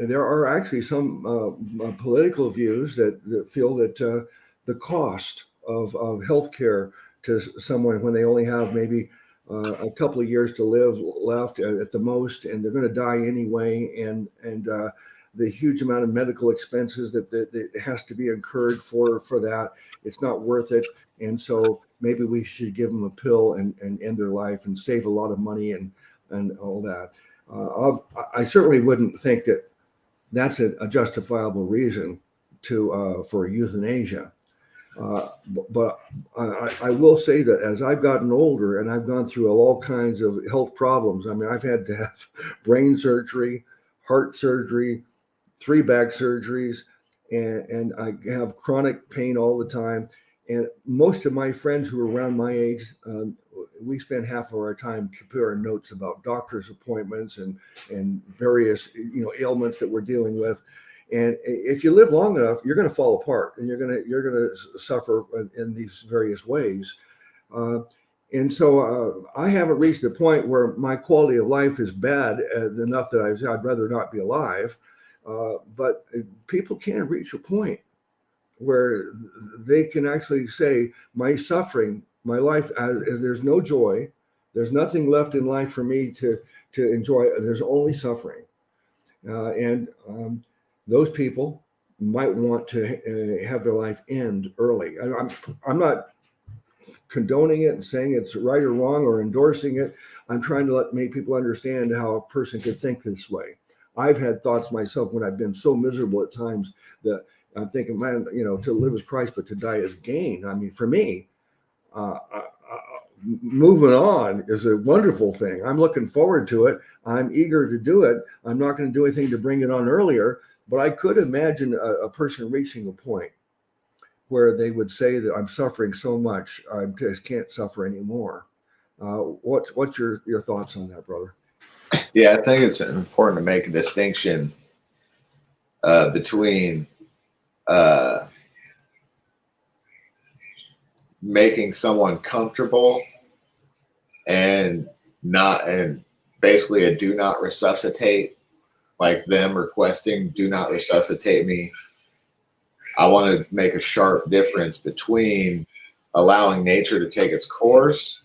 there are actually some political views that feel that the cost of healthcare to someone when they only have maybe a couple of years to live left at the most, and they're going to die anyway, and the huge amount of medical expenses that has to be incurred for that, it's not worth it. And so maybe we should give them a pill and end their life and save a lot of money and all that. I certainly wouldn't think that that's a justifiable reason for euthanasia. But I will say that as I've gotten older and I've gone through all kinds of health problems, I mean, I've had to have brain surgery, heart surgery, 3 back surgeries, and I have chronic pain all the time. And most of my friends who are around my age, we spend half of our time comparing notes about doctor's appointments and various ailments that we're dealing with. And if you live long enough, you're going to fall apart, and you're going to suffer in these various ways. And so I haven't reached the point where my quality of life is bad enough that I'd rather not be alive. But people can reach a point where they can actually say, my suffering, my life, there's no joy, there's nothing left in life for me to enjoy. There's only suffering. And those people might want to have their life end early. I'm not condoning it and saying it's right or wrong or endorsing it. I'm trying to make people understand how a person could think this way. I've had thoughts myself when I've been so miserable at times that I'm thinking, man, to live is Christ, but to die is gain. I mean, for me, moving on is a wonderful thing. I'm looking forward to it. I'm eager to do it. I'm not going to do anything to bring it on earlier, but I could imagine a person reaching a point where they would say that I'm suffering so much, I just can't suffer anymore. What's your thoughts on that, brother? Yeah, I think it's important to make a distinction between making someone comfortable and basically a do not resuscitate, like them requesting do not resuscitate me. I want to make a sharp difference between allowing nature to take its course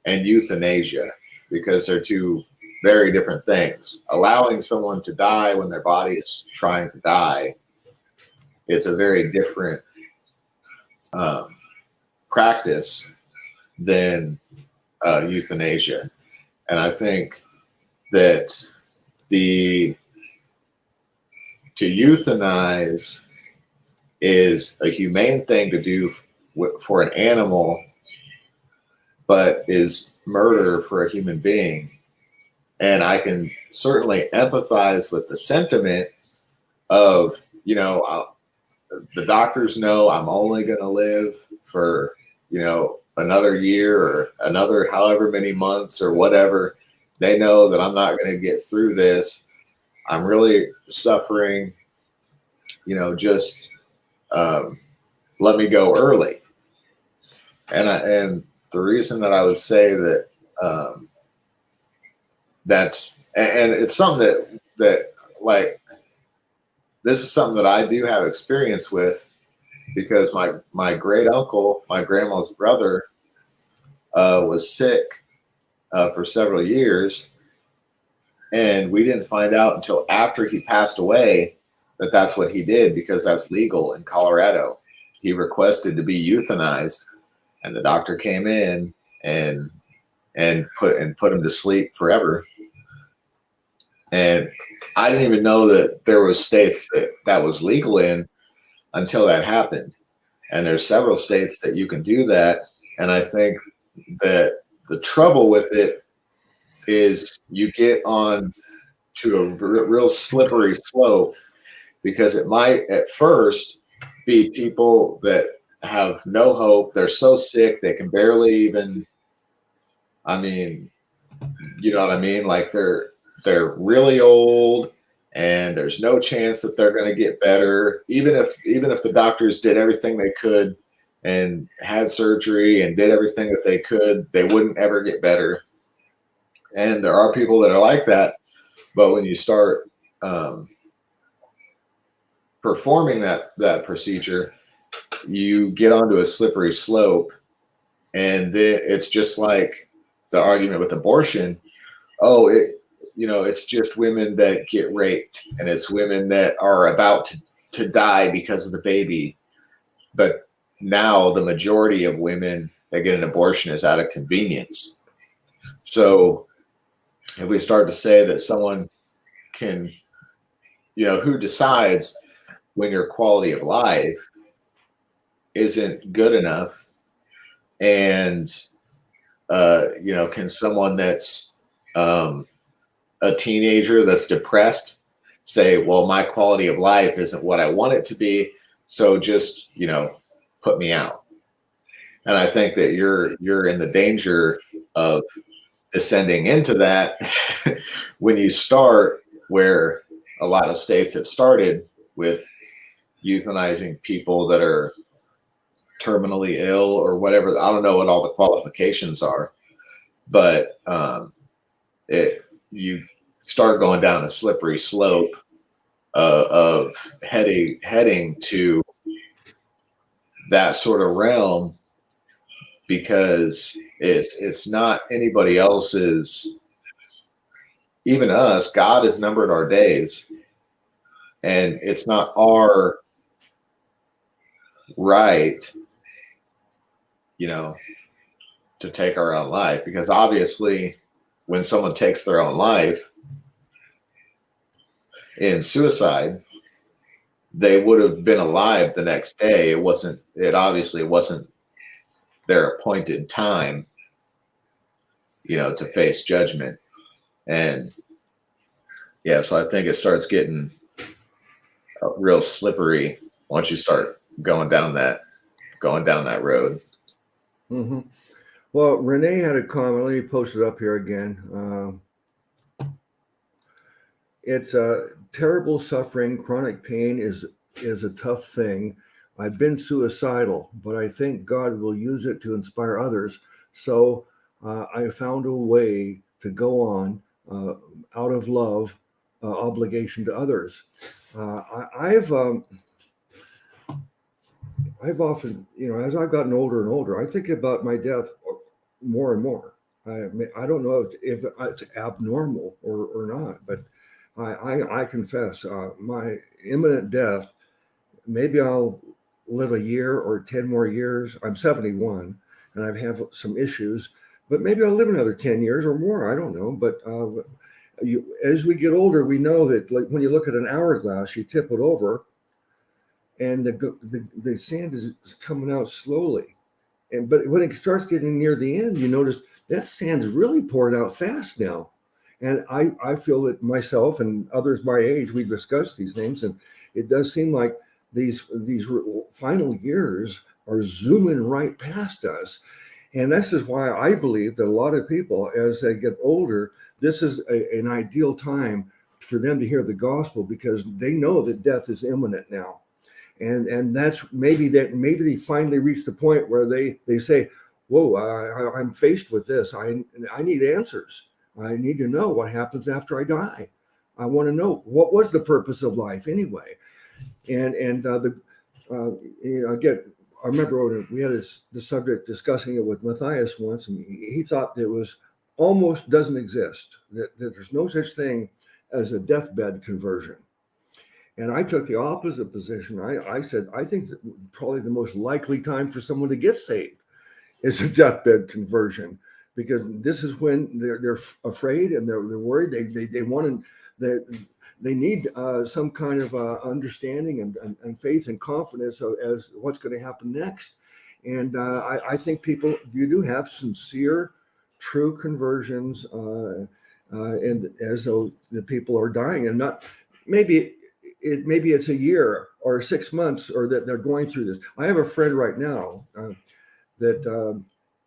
and euthanasia, because they're two very different things. Allowing someone to die when their body is trying to die is a very different practice than euthanasia. And I think that to euthanize is a humane thing to do for an animal, but is murder for a human being. And I can certainly empathize with the sentiment of, the doctors know I'm only going to live for, another year or another however many months or whatever. They know that I'm not going to get through this. I'm really suffering, just let me go early. And the reason that I would say that and it's something that like, this is something that I do have experience with, because my great uncle, my grandma's brother, was sick for several years, and we didn't find out until after he passed away that that's what he did, because that's legal in Colorado. He requested to be euthanized, and the doctor came in and put him to sleep forever. And I didn't even know that there was states that was legal in until that happened. And there's several states that you can do that. And I think that the trouble with it is you get on to a real slippery slope, because it might at first be people that have no hope. They're so sick they can barely even, you know what I mean? Like they're really old, and there's no chance that they're going to get better. Even if the doctors did everything they could and had surgery and did everything that they could, they wouldn't ever get better. And there are people that are like that. But when you start performing that procedure, you get onto a slippery slope. And then it's just like the argument with abortion. Oh, it's just women that get raped, and it's women that are about to die because of the baby. But now the majority of women that get an abortion is out of convenience. So if we start to say that someone can, who decides when your quality of life isn't good enough, and, can someone that's a teenager that's depressed say, well, my quality of life isn't what I want it to be, so just, put me out. And I think that you're in the danger of descending into that when you start where a lot of states have started with euthanizing people that are terminally ill or whatever. I don't know what all the qualifications are, but you start going down a slippery slope of heading to that sort of realm, because it's not anybody else's, even us. God has numbered our days, and it's not our right you know, to take our own life, because obviously when someone takes their own life in suicide, they would have been alive the next day. It obviously wasn't their appointed time, to face judgment. And yeah, so I think it starts getting real slippery once you start going down that road. Mm-hmm. Well, Renee had a comment. Let me post it up here again. It's terrible suffering. Chronic pain is a tough thing. I've been suicidal, but I think God will use it to inspire others. So I found a way to go on out of love, obligation to others. I've often, as I've gotten older and older, I think about my death more and more. I don't know if it's abnormal or not, but I confess my imminent death. Maybe I'll live a year or 10 more years. I'm 71 and I have some issues, but maybe I'll live another 10 years or more. I don't know. But as we get older, we know that, like, when you look at an hourglass, you tip it over and the sand is coming out slowly. But when it starts getting near the end, you notice that sand's really pouring out fast now. And I feel that myself and others my age, we've discussed these things, and it does seem like these final years are zooming right past us. And this is why I believe that a lot of people, as they get older, this is an ideal time for them to hear the gospel, because they know that death is imminent now. And that's maybe they finally reach the point where they say, whoa, I'm faced with this. I need answers. I need to know what happens after I die. I want to know, what was the purpose of life anyway. And again, I remember when we had the subject discussing it with Matthias once, and he thought that it was almost doesn't exist, that there's no such thing as a deathbed conversion. And I took the opposite position. I said, I think that probably the most likely time for someone to get saved is a deathbed conversion, because this is when they're afraid and they're worried. They want to, they need some kind of understanding and faith and confidence as what's going to happen next. And I think you do have sincere, true conversions, and as though the people are dying, and not maybe it's a year or 6 months, or that they're going through this. I have a friend right now that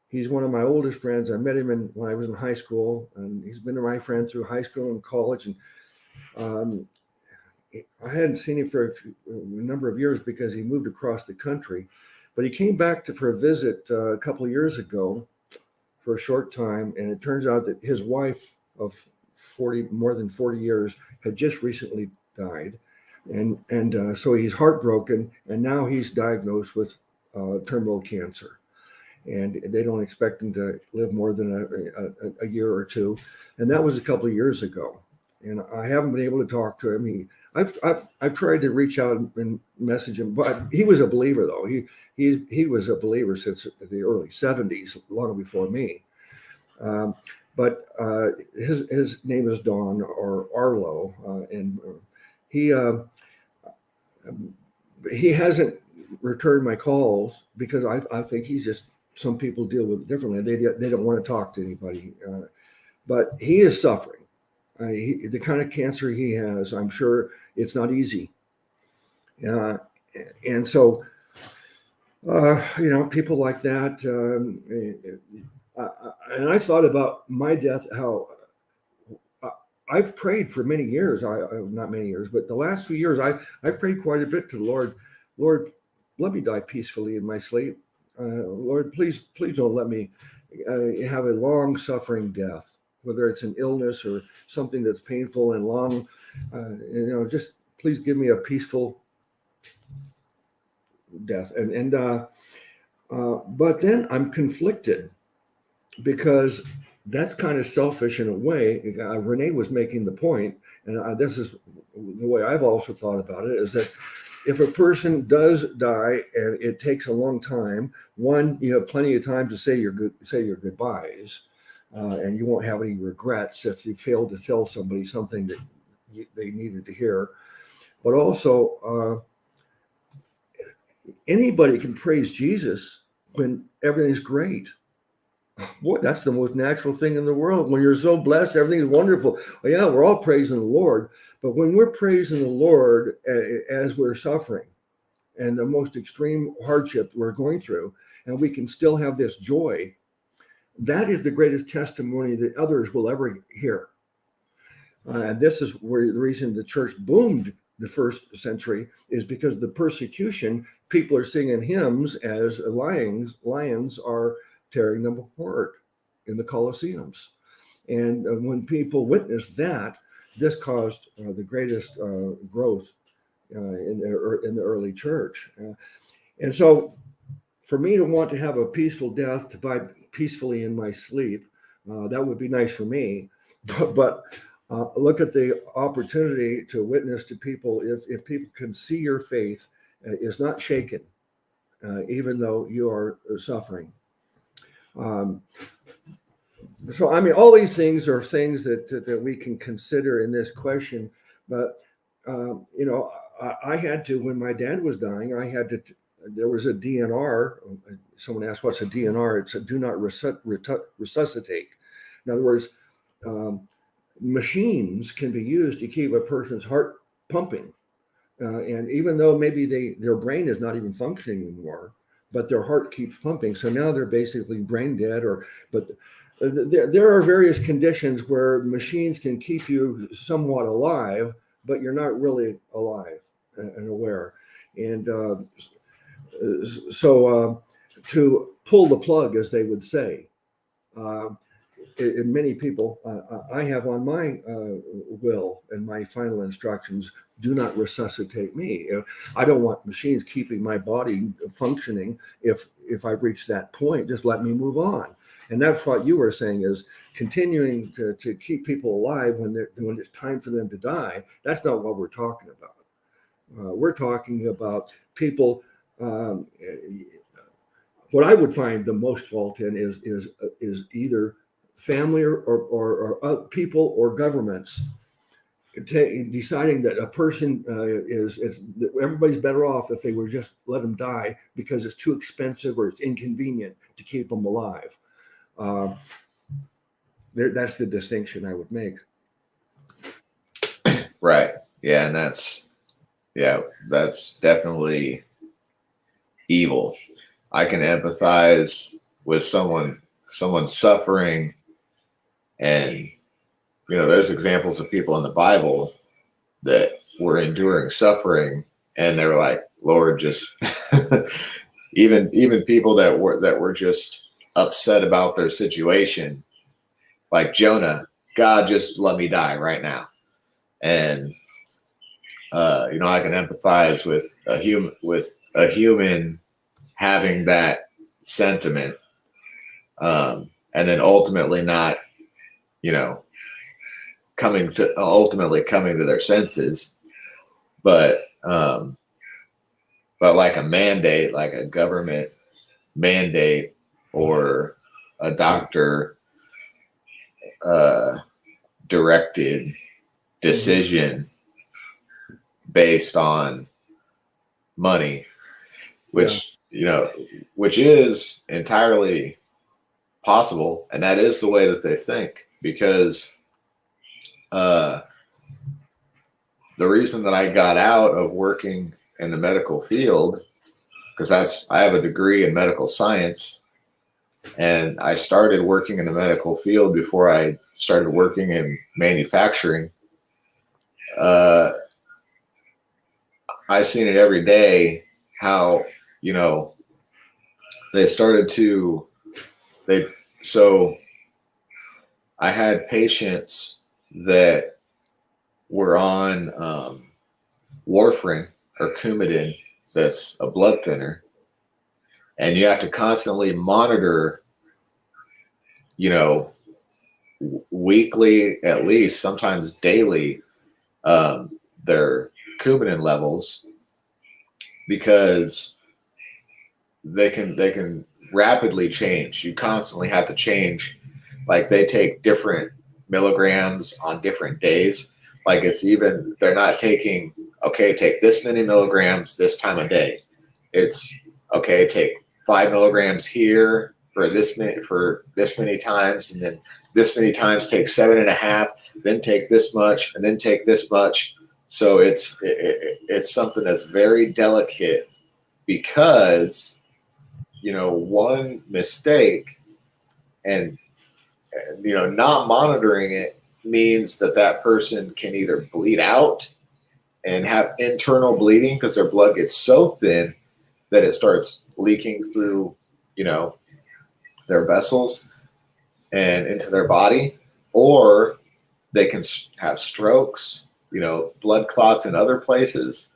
he's one of my oldest friends. I met him when I was in high school, and he's been my friend through high school and college. And I hadn't seen him for a number of years because he moved across the country, but he came back for a visit a couple of years ago for a short time. And it turns out that his wife of more than 40 years had just recently died. And so he's heartbroken, and now he's diagnosed with terminal cancer, and they don't expect him to live more than a year or two. And that was a couple of years ago, and I haven't been able to talk to him. I've tried to reach out and message him, but he was a believer, though. He was a believer since the early 70s, long before me. But his name is Don, or Arlo, and he hasn't returned my calls because I think he's just, some people deal with it differently. They don't want to talk to anybody, but he is suffering. The kind of cancer he has, I'm sure it's not easy. And so, people like that. And I thought about my death, how I've prayed for many years. Not many years, but the last few years, I've prayed quite a bit to the Lord. Lord, let me die peacefully in my sleep. Lord, please don't let me have a long suffering death, whether it's an illness or something that's painful and long. Just please give me a peaceful death. But then I'm conflicted, because that's kind of selfish in a way. Renee was making the point, and this is the way I've also thought about it, is that if a person does die and it takes a long time, one, you have plenty of time to say your goodbyes, and you won't have any regrets if you failed to tell somebody something that they needed to hear. But also, anybody can praise Jesus when everything's great. Boy, that's the most natural thing in the world. When you're so blessed, everything is wonderful. Well, yeah, we're all praising the Lord, but when we're praising the Lord as we're suffering and the most extreme hardship we're going through, and we can still have this joy, that is the greatest testimony that others will ever hear. And this is where the reason the church boomed the first century is because of the persecution. People are singing hymns as lions are tearing them apart in the Colosseums. And when people witnessed that, this caused the greatest growth in the early church. And so for me to want to have a peaceful death, to die peacefully in my sleep, that would be nice for me. But look at the opportunity to witness to people. If people can see your faith is not shaken, even though you are suffering. So, I mean, all these things are things that we can consider in this question. But, I had to, when my dad was dying, there was a DNR. Someone asked, what's a DNR? It's a do not resuscitate. In other words, machines can be used to keep a person's heart pumping. And even though maybe their brain is not even functioning anymore, but their heart keeps pumping. So now they're basically brain dead. But there are various conditions where machines can keep you somewhat alive, but you're not really alive and aware. And so to pull the plug, as they would say, and many people, I have on my will and my final instructions, do not resuscitate me. I don't want machines keeping my body functioning. If I've reached that point, just let me move on. And that's what you were saying, is continuing to keep people alive when it's time for them to die. That's not what we're talking about. We're talking about people. What I would find the most fault in is either family or people or governments deciding that a person is everybody's better off if they were just let them die because it's too expensive or it's inconvenient to keep them alive. That's the distinction I would make. Right. Yeah, and that's definitely evil. I can empathize with someone suffering, and there's examples of people in the Bible that were enduring suffering, and they were like, Lord, just even people that were just upset about their situation, like Jonah, God, just let me die right now. And I can empathize with a human having that sentiment, and then ultimately not, coming to their senses, but like a mandate, like a government mandate or a doctor directed decision based on money, which is entirely possible, and that is the way that they think, because the reason that I got out of working in the medical field, because I have a degree in medical science, and I started working in the medical field before I started working in manufacturing. I seen it every day how so I had patients that were on warfarin or Coumadin, that's a blood thinner, and you have to constantly monitor, weekly, at least, sometimes daily, their Coumadin levels, because they can rapidly change. You constantly have to change. Like they take different milligrams on different days. Like they're not taking, okay, take this many milligrams this time of day. It's okay, take 5 milligrams here for this many times, and then this many times take 7.5, then take this much, and then take this much. So it's something that's very delicate, because one mistake and not monitoring it means that person can either bleed out and have internal bleeding because their blood gets so thin that it starts leaking through their vessels and into their body, or they can have strokes, blood clots in other places.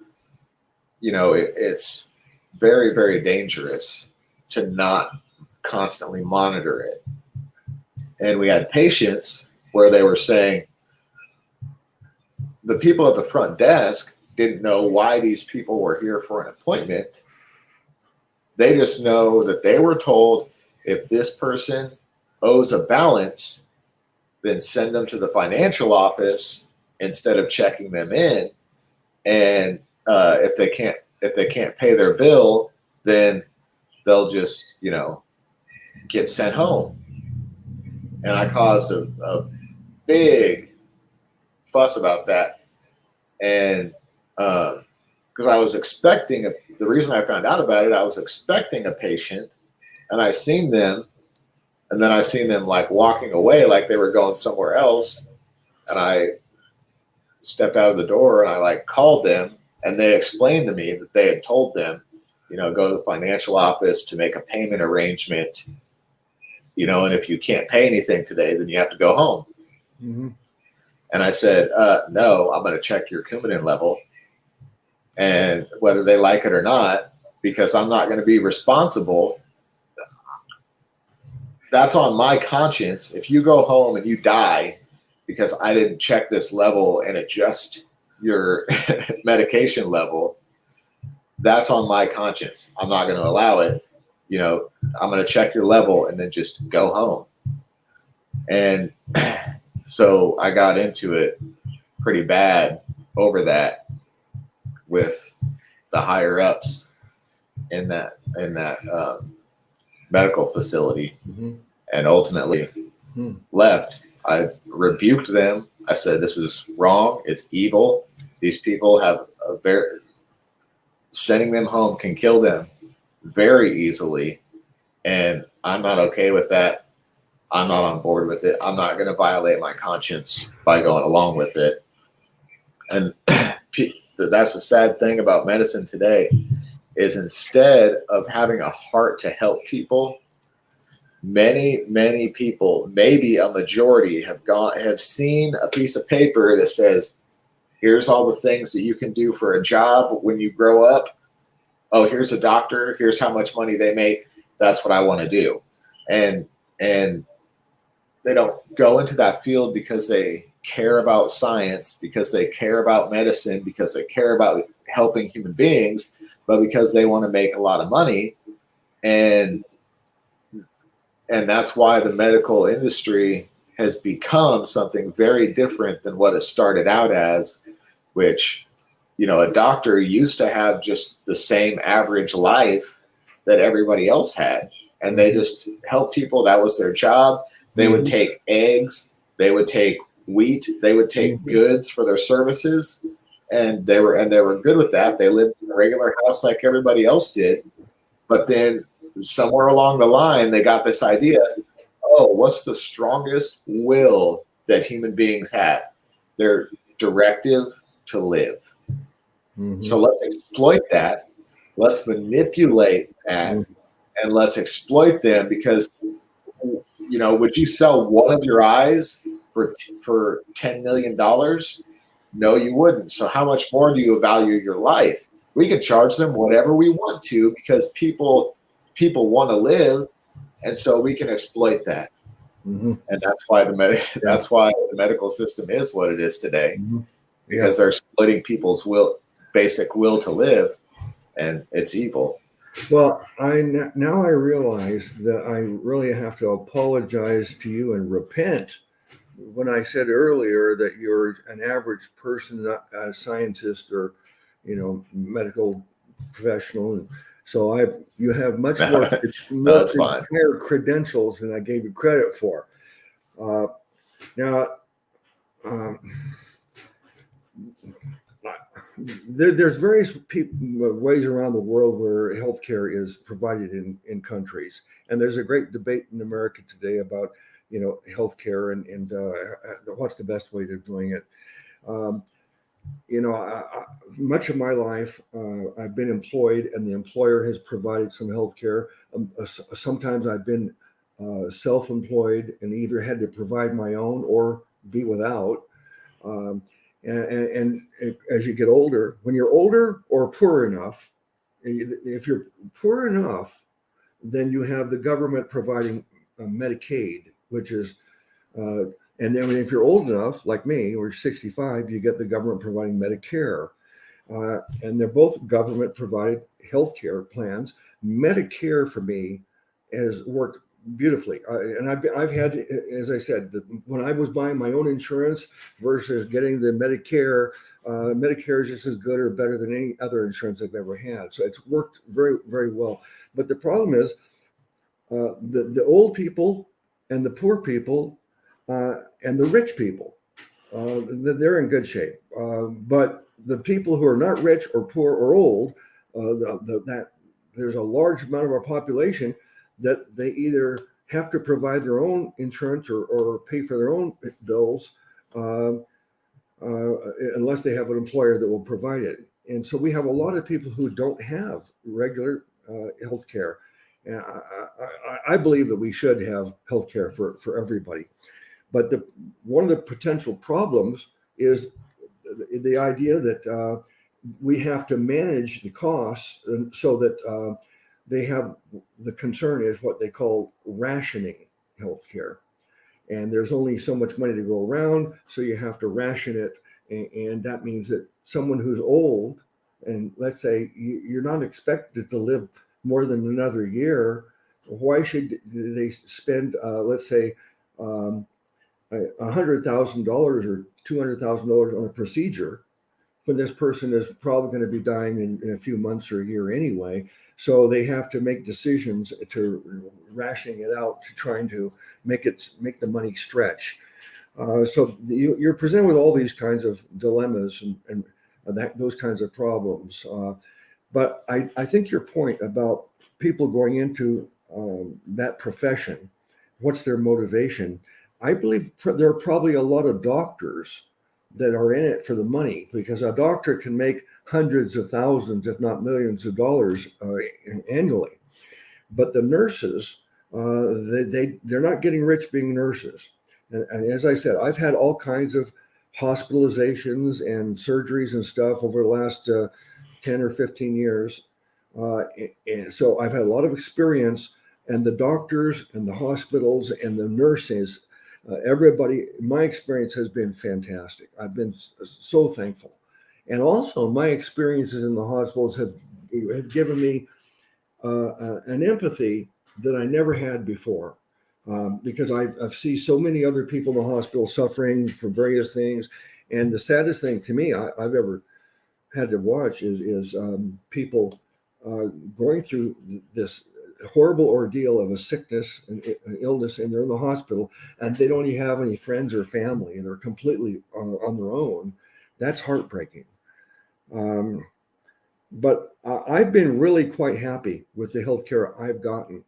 It's very, very dangerous to not constantly monitor it. And we had patients where they were saying the people at the front desk didn't know why these people were here for an appointment. They just know that they were told, if this person owes a balance, then send them to the financial office instead of checking them in. And if they can't pay their bill, then they'll just get sent home. And I caused a big fuss about that. And because I was expecting the reason I found out about it, I was expecting a patient, and I seen them, and then I seen them like walking away like they were going somewhere else. And I stepped out of the door and I like called them, and they explained to me that they had told them, go to the financial office to make a payment arrangement, and if you can't pay anything today, then you have to go home. Mm-hmm. And I said, no, I'm going to check your Coumadin level, and whether they like it or not, because I'm not going to be responsible. That's on my conscience. If you go home and you die because I didn't check this level and adjust your medication level, that's on my conscience. I'm not going to allow it. I'm going to check your level and then just go home. And so I got into it pretty bad over that with the higher ups in that medical facility, mm-hmm. and ultimately left. I rebuked them. I said, this is wrong. It's evil. These people have sending them home can kill them very easily. And I'm not okay with that. I'm not on board with it. I'm not going to violate my conscience by going along with it. And that's the sad thing about medicine today, is instead of having a heart to help people, many people, maybe a majority, have seen a piece of paper that says, here's all the things that you can do for a job when you grow up. Oh, here's a doctor. Here's how much money they make. That's what I want to do. And they don't go into that field because they care about science, because they care about medicine, because they care about helping human beings, but because they want to make a lot of money. And that's why the medical industry has become something very different than what it started out as, which, a doctor used to have just the same average life that everybody else had. And they just helped people. That was their job. They would take eggs, they would take wheat, they would take goods for their services, and they were good with that. They lived in a regular house like everybody else did. But then somewhere along the line, they got this idea, oh, what's the strongest will that human beings have? Their directive to live. Mm-hmm. So let's exploit that. Let's manipulate that, and let's exploit them, because would you sell one of your eyes for $10 million? No, you wouldn't. So how much more do you value your life? We can charge them whatever we want to, because people want to live, and so we can exploit that. Mm-hmm. And that's why the medical system is what it is today, because they're splitting people's basic will to live. and it's evil. Well, now I realize that I really have to apologize to you and repent when I said earlier that you're an average person, not a scientist or, medical professional. So you have much more No, that's fine. higher credentials than I gave you credit for. Now, um, there's various ways around the world where healthcare is provided in countries, and there's a great debate in America today about healthcare and what's the best way of doing it. Um, much of my life I've been employed, and the employer has provided some healthcare. Sometimes I've been self-employed and either had to provide my own or be without. Um, and as you get older, when you're older or poor enough, if you're poor enough, then you have the government providing Medicaid, which is, and then if you're old enough, like me, or 65, you get the government providing Medicare. And they're both government provided healthcare plans. Medicare for me has worked beautifully. And I've had, as I said, when I was buying my own insurance versus getting the Medicare, Medicare is just as good or better than any other insurance I've ever had. So it's worked very, very well. But the problem is the old people and the poor people and the rich people, they're in good shape. But the people who are not rich or poor or old, that there's a large amount of our population that they either have to provide their own insurance or pay for their own bills unless they have an employer that will provide it. And so we have a lot of people who don't have regular health care. And I believe that we should have health care for everybody. But one of the potential problems is the idea that we have to manage the costs so that they have, the concern is what they call rationing healthcare. And there's only so much money to go around, so you have to ration it. And that means that someone who's old, and let's say you're not expected to live more than another year, why should they spend, let's say, $100,000 or $200,000 on a procedure when this person is probably going to be dying in a few months or a year anyway? So they have to make decisions to rationing it out, to trying to make the money stretch. So you're presented with all these kinds of dilemmas and those kinds of problems. But I think your point about people going into that profession, what's their motivation? I believe there are probably a lot of doctors that are in it for the money, because a doctor can make hundreds of thousands, if not millions of dollars annually. But the nurses, they're not getting rich being nurses. And as I said, I've had all kinds of hospitalizations and surgeries and stuff over the last 10 or 15 years. And so I've had a lot of experience, and the doctors and the hospitals and the nurses, everybody, my experience has been fantastic. I've been so thankful. And also my experiences in the hospitals have given me an empathy that I never had before. Because I've seen so many other people in the hospital suffering from various things. And the saddest thing to me I've ever had to watch is people going through this horrible ordeal of a sickness and illness, and they're in the hospital and they don't even have any friends or family, and they're completely on their own. That's heartbreaking. But I've been really quite happy with the healthcare I've gotten.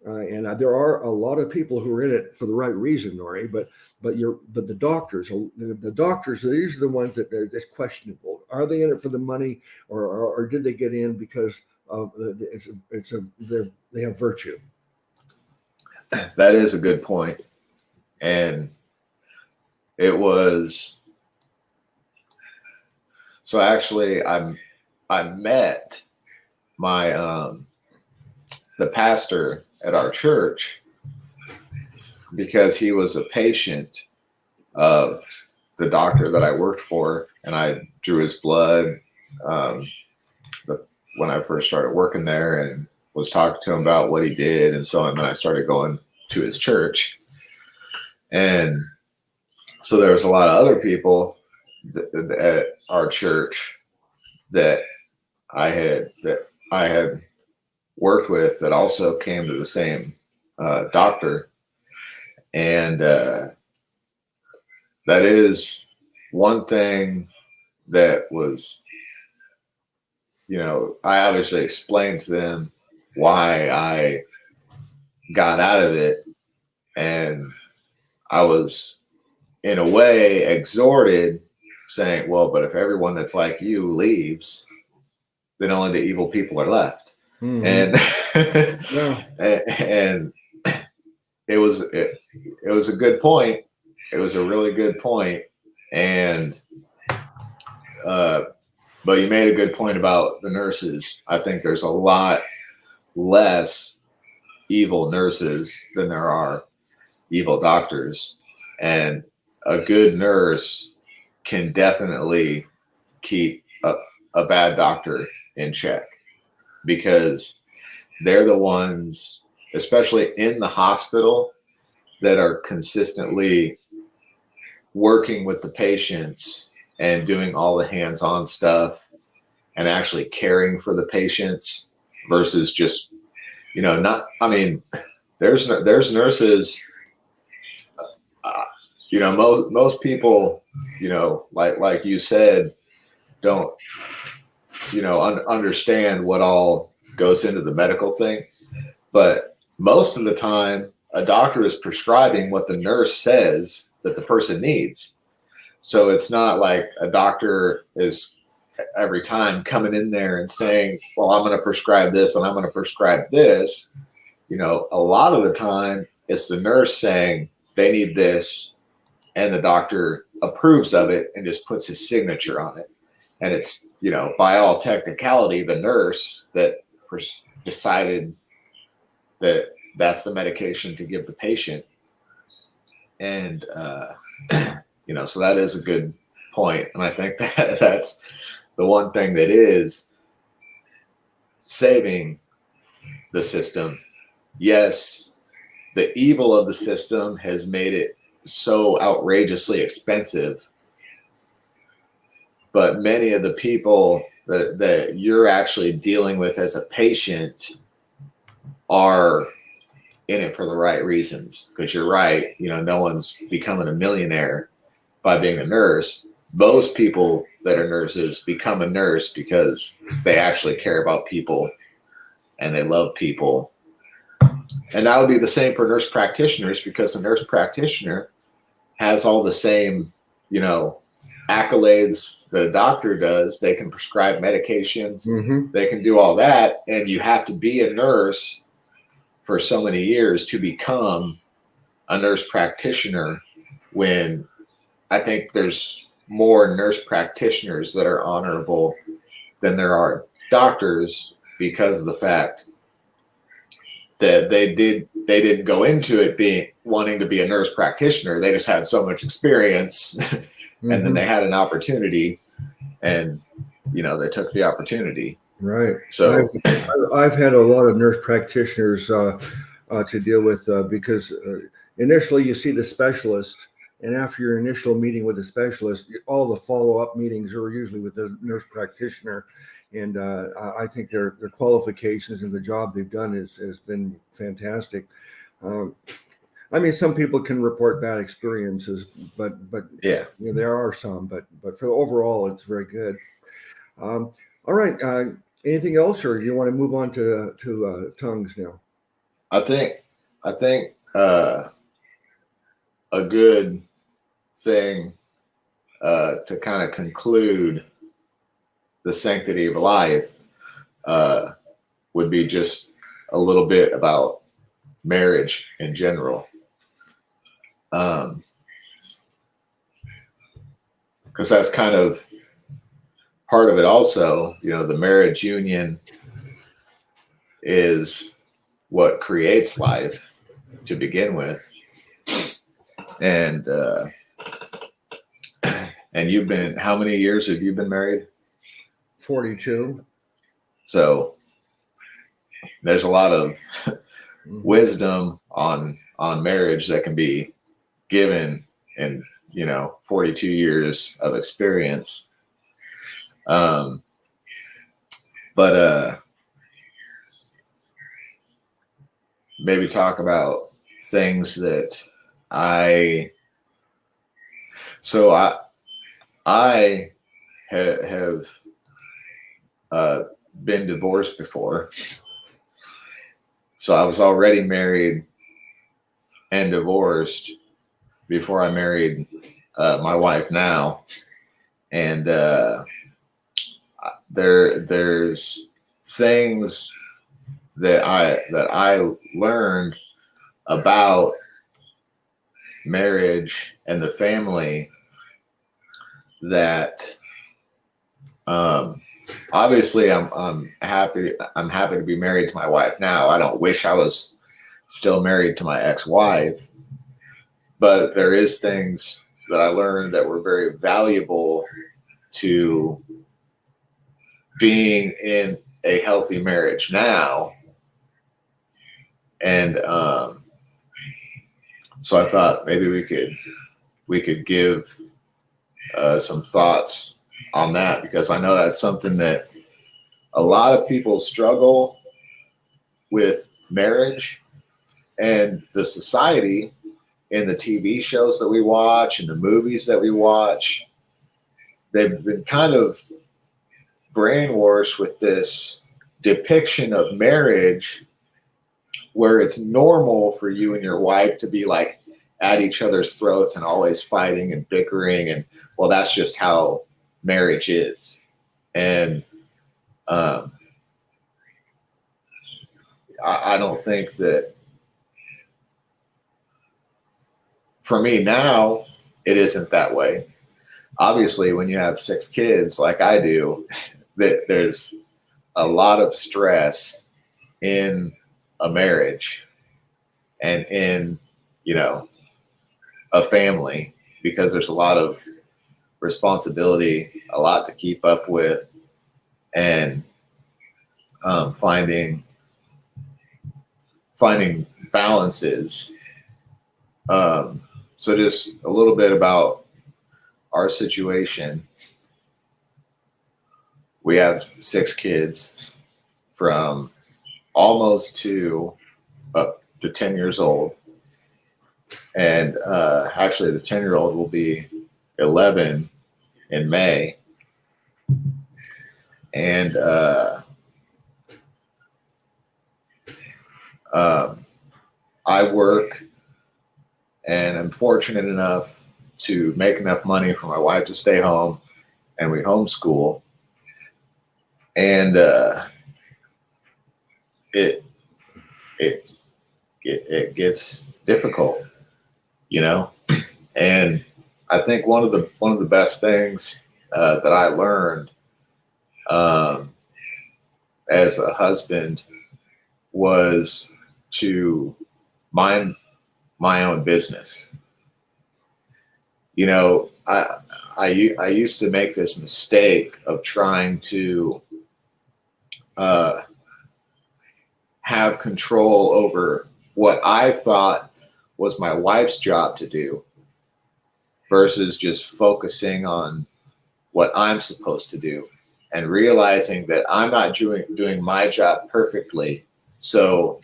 And there are a lot of people who are in it for the right reason, Nori. But the doctors, these are the ones that are just questionable. Are they in it for the money, or did they get in because they have virtue? That is a good point. And it was, so actually I met my the pastor at our church because he was a patient of the doctor that I worked for, and I drew his blood. when I first started working there and was talking to him about what he did and so on. And then I started going to his church. And so there was a lot of other people at our church that I had worked with that also came to the same doctor. And that is one thing that was, I obviously explained to them why I got out of it. And I was, in a way, exhorted, saying, well, but if everyone that's like you leaves, then only the evil people are left. Mm-hmm. And it was a good point. It was a really good point. And but you made a good point about the nurses. I think there's a lot less evil nurses than there are evil doctors. And a good nurse can definitely keep a bad doctor in check, because they're the ones, especially in the hospital, that are consistently working with the patients and doing all the hands-on stuff and actually caring for the patients versus just, there's nurses, most people, like you said, don't, understand what all goes into the medical thing. But most of the time, a doctor is prescribing what the nurse says that the person needs. So it's not like a doctor is every time coming in there and saying, well, I'm going to prescribe this and I'm going to prescribe this. A lot of the time it's the nurse saying they need this, and the doctor approves of it and just puts his signature on it. And it's, by all technicality, the nurse that decided that that's the medication to give the patient. And, so that is a good point. And I think that's the one thing that is saving the system. Yes, the evil of the system has made it so outrageously expensive, but many of the people that you're actually dealing with as a patient are in it for the right reasons. Because you're right, no one's becoming a millionaire by being a nurse. Most people that are nurses become a nurse because they actually care about people and they love people. And that would be the same for nurse practitioners, because a nurse practitioner has all the same, accolades that a doctor does. They can prescribe medications. Mm-hmm. They can do all that. And you have to be a nurse for so many years to become a nurse practitioner, when I think there's more nurse practitioners that are honorable than there are doctors, because of the fact that they didn't go into it being wanting to be a nurse practitioner. They just had so much experience mm-hmm. and then they had an opportunity, and they took the opportunity. Right. So I've had a lot of nurse practitioners to deal with because initially you see the specialist, and after your initial meeting with the specialist, all the follow-up meetings are usually with the nurse practitioner. And I think their qualifications and the job they've done has been fantastic. Some people can report bad experiences, but yeah, there are some. But for the overall, it's very good. All right. Anything else, or do you want to move on to tongues now? I think a good thing to kind of conclude the sanctity of life would be just a little bit about marriage in general. Because that's kind of part of it also. The marriage union is what creates life to begin with. And you've been, how many years have you been married? 42. So there's a lot of wisdom on marriage that can be given in 42 years of experience. But maybe talk about things that I have been divorced before. So I was already married and divorced before I married my wife now. And there's things that I learned about marriage and the family that obviously I'm happy to be married to my wife now. I don't wish I was still married to my ex-wife, but there is things that I learned that were very valuable to being in a healthy marriage now. And so I thought maybe we could give some thoughts on that, because I know that's something that a lot of people struggle with marriage, and the society in the TV shows that we watch and the movies that we watch, they've been kind of brainwashed with this depiction of marriage where it's normal for you and your wife to be like at each other's throats and always fighting and bickering, and well, that's just how marriage is. And I don't think that, for me now, it isn't that way. Obviously, when you have 6 kids like I do, that there's a lot of stress in a marriage and in, a family, because there's a lot of responsibility, a lot to keep up with, and finding balances. So just a little bit about our situation. We have 6 kids from almost 2 up to 10 years old. And actually the 10-year-old will be 11 in May. And I work, and I'm fortunate enough to make enough money for my wife to stay home, and we homeschool. And it gets difficult, And I think one of the best things that I learned as a husband was to mind my own business. I used to make this mistake of trying to have control over what I thought was my wife's job to do, versus just focusing on what I'm supposed to do, and realizing that I'm not doing my job perfectly. So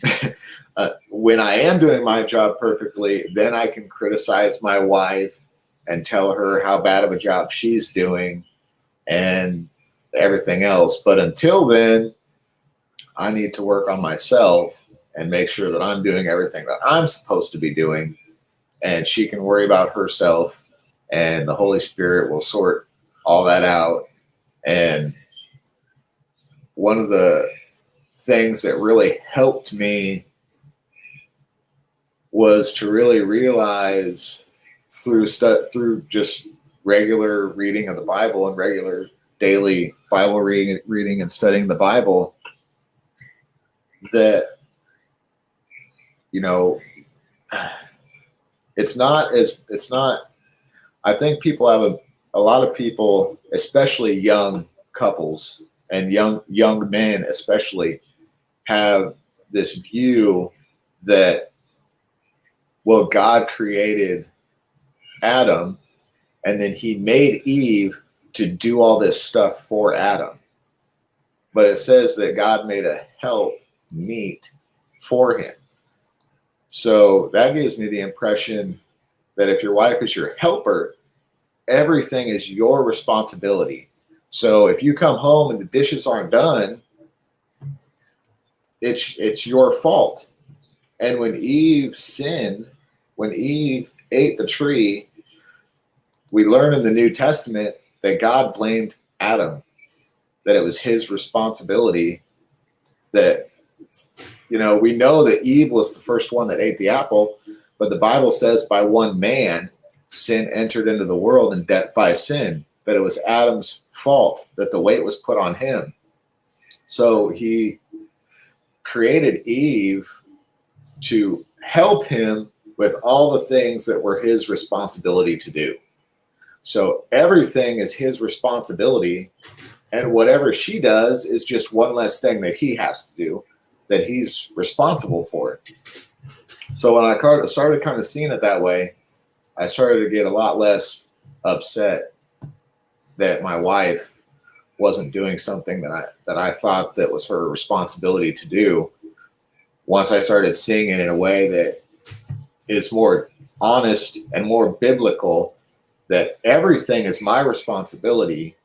when I am doing my job perfectly, then I can criticize my wife and tell her how bad of a job she's doing and everything else. But until then, I need to work on myself and make sure that I'm doing everything that I'm supposed to be doing, and she can worry about herself, and the Holy Spirit will sort all that out. And one of the things that really helped me was to really realize through just regular reading of the Bible and regular daily Bible reading and studying the Bible, that it's not. I think people have a lot of people, especially young couples, and young men especially have this view that, well, God created Adam and then he made Eve to do all this stuff for Adam. But it says that God made a help meet for him. So that gives me the impression that if your wife is your helper, everything is your responsibility. So if you come home and the dishes aren't done, it's your fault. And when Eve sinned, when Eve ate the tree, we learn in the New Testament that God blamed Adam, that it was his responsibility. That, we know that Eve was the first one that ate the apple, but the Bible says by one man sin entered into the world, and death by sin, that it was Adam's fault, that the weight was put on him. So he created Eve to help him with all the things that were his responsibility to do. So everything is his responsibility, and whatever she does is just one less thing that he has to do, that he's responsible for it. So when I started kind of seeing it that way, I started to get a lot less upset that my wife wasn't doing something that I thought that was her responsibility to do. Once I started seeing it in a way that is more honest and more biblical, that everything is my responsibility,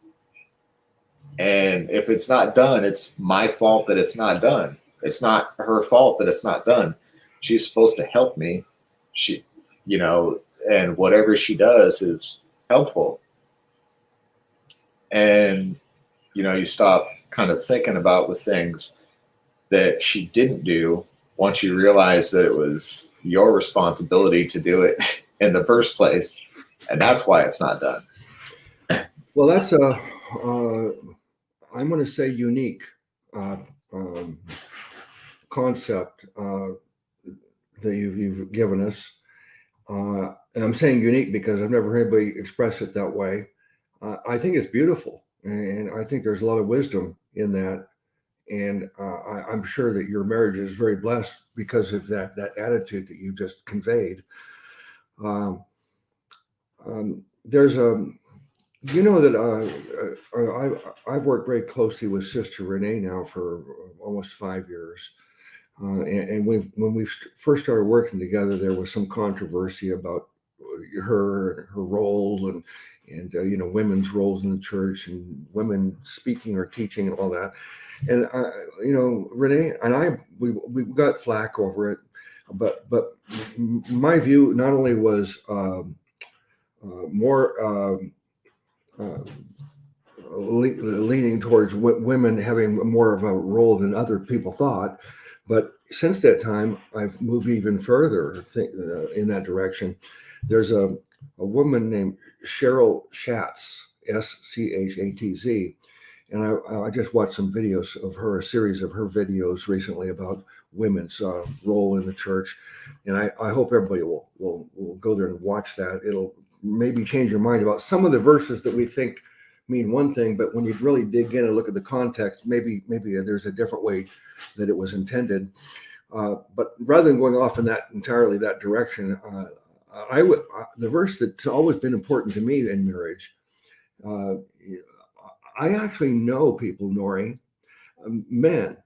and if it's not done, it's my fault that it's not done. It's not her fault that it's not done. She's supposed to help me. And whatever she does is helpful. And, you stop kind of thinking about the things that she didn't do once you realize that it was your responsibility to do it in the first place. And that's why it's not done. Well, that's I'm going to say unique concept that you've given us. And I'm saying unique because I've never heard anybody express it that way. I think it's beautiful, and I think there's a lot of wisdom in that. And I'm sure that your marriage is very blessed because of that attitude that you just conveyed. There's I've worked very closely with Sister Renee now for almost 5 years. And when we first started working together, there was some controversy about her role and women's roles in the church and women speaking or teaching and all that. And Renee and we got flack over it, but my view not only was more leaning towards women having more of a role than other people thought. But since that time, I've moved even further in that direction. There's a woman named Cheryl Schatz, Schatz, and I just watched some videos of her, a series of her videos recently about women's role in the church, and I hope everybody will go there and watch that. It'll maybe change your mind about some of the verses that we think mean one thing, but when you really dig in and look at the context, maybe there's a different way that it was intended. But rather than going off in that direction, the verse that's always been important to me in marriage. I actually know people, Nori, men.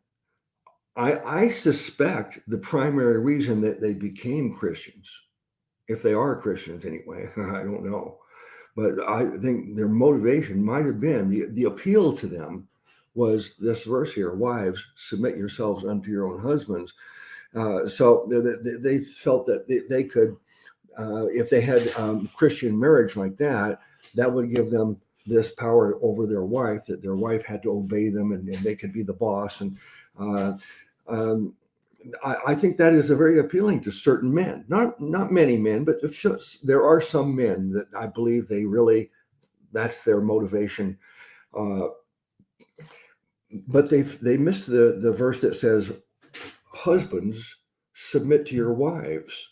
I suspect the primary reason that they became Christians, if they are Christians anyway, I don't know. But I think their motivation might have been the appeal to them was this verse here: wives, submit yourselves unto your own husbands. So they felt that they could, if they had Christian marriage like that, that would give them this power over their wife, that their wife had to obey them and they could be the boss. And I think that is very appealing to certain men, not many men, but there are some men that I believe that's their motivation. But they missed the verse that says, husbands, submit to your wives.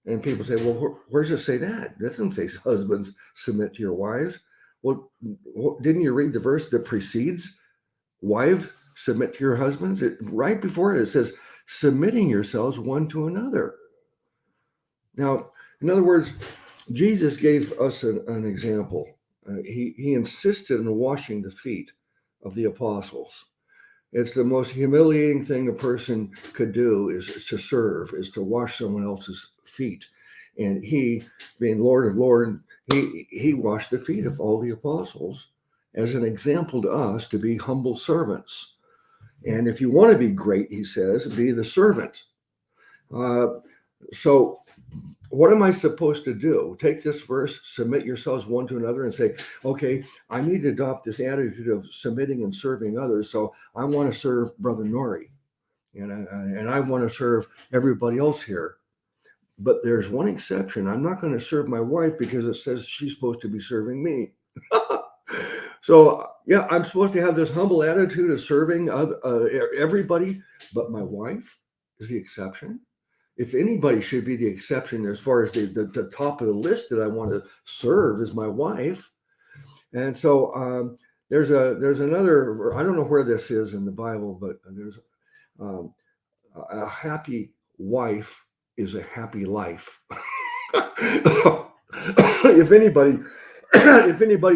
And people say, well, where does it say that? It doesn't say husbands, submit to your wives. Well, didn't you read the verse that precedes? wives, submit to your husbands. Right before it says, submitting yourselves one to another. Now, in other words, Jesus gave us an example. He insisted on washing the feet of the apostles. It's the most humiliating thing a person could do is to serve, is to wash someone else's feet. And he, being Lord of Lords, he washed the feet of all the apostles as an example to us to be humble servants. And if you want to be great, he says, be the servant. So what am I supposed to do? Take this verse, submit yourselves one to another, and say, okay, I need to adopt this attitude of submitting and serving others. So I want to serve Brother Nori, and I want to serve everybody else here. But there's one exception. I'm not going to serve my wife because it says she's supposed to be serving me. So yeah, I'm supposed to have this humble attitude of serving everybody, but my wife is the exception. If anybody should be the exception as far as the top of the list that I want to serve is my wife. And so there's another, I don't know where this is in the Bible, but there's a happy wife is a happy life. If anybody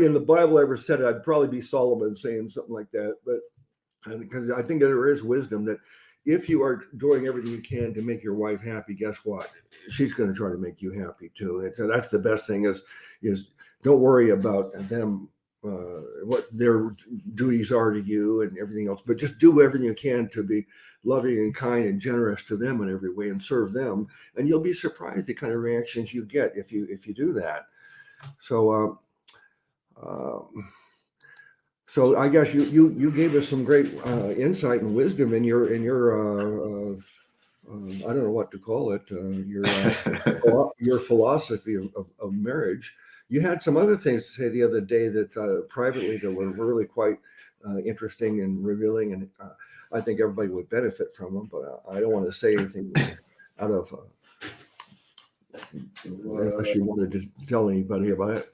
in the Bible ever said it, I'd probably be Solomon saying something like that. But because I think there is wisdom that if you are doing everything you can to make your wife happy, guess what? She's going to try to make you happy too. And so that's the best thing is don't worry about them, what their duties are to you and everything else, but just do everything you can to be loving and kind and generous to them in every way and serve them. And you'll be surprised the kind of reactions you get if you do that. So, so I guess you gave us some great insight and wisdom in your I don't know what to call it, your philosophy of marriage. You had some other things to say the other day that privately that were really quite interesting and revealing, and I think everybody would benefit from them. But I don't want to say anything out of unless you wanted to tell anybody about it.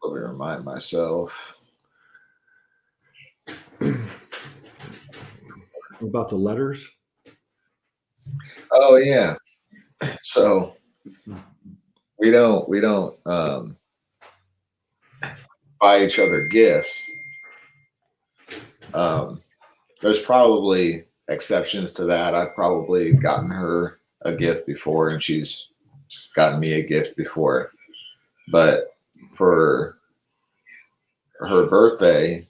Let me remind myself. About the letters. Oh yeah. So we don't buy each other gifts. There's probably exceptions to that. I've probably gotten her a gift before, and she's gotten me a gift before. But for her birthday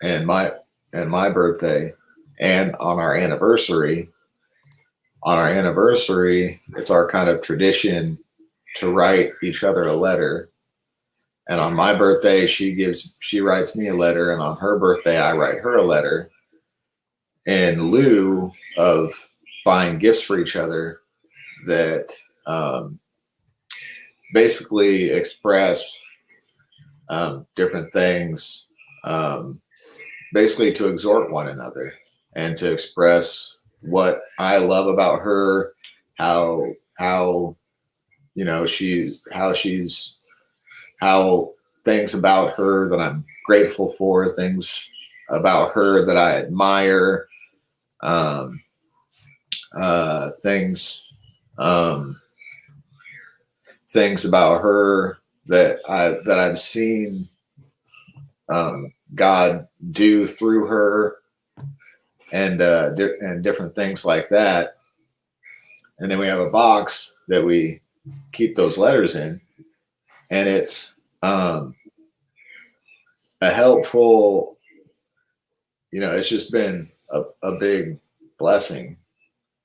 and my birthday, and on our anniversary, it's our kind of tradition to write each other a letter. And on my birthday, she writes me a letter, and on her birthday, I write her a letter in lieu of buying gifts for each other that basically express different things, basically to exhort one another and to express what I love about her, how things about her that I'm grateful for, things about her that I admire, things about her that I've seen God do through her, and different things like that. And then we have a box that we keep those letters in, and it's a helpful, it's just been a big blessing.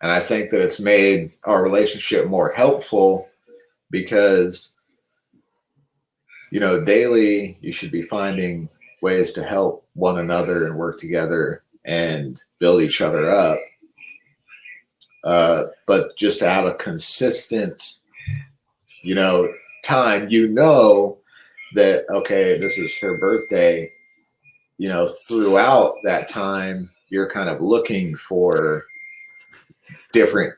And I think that it's made our relationship more helpful because, daily you should be finding ways to help one another and work together and build each other up. But just to have a consistent, time, that, okay, this is her birthday, throughout that time, you're kind of looking for different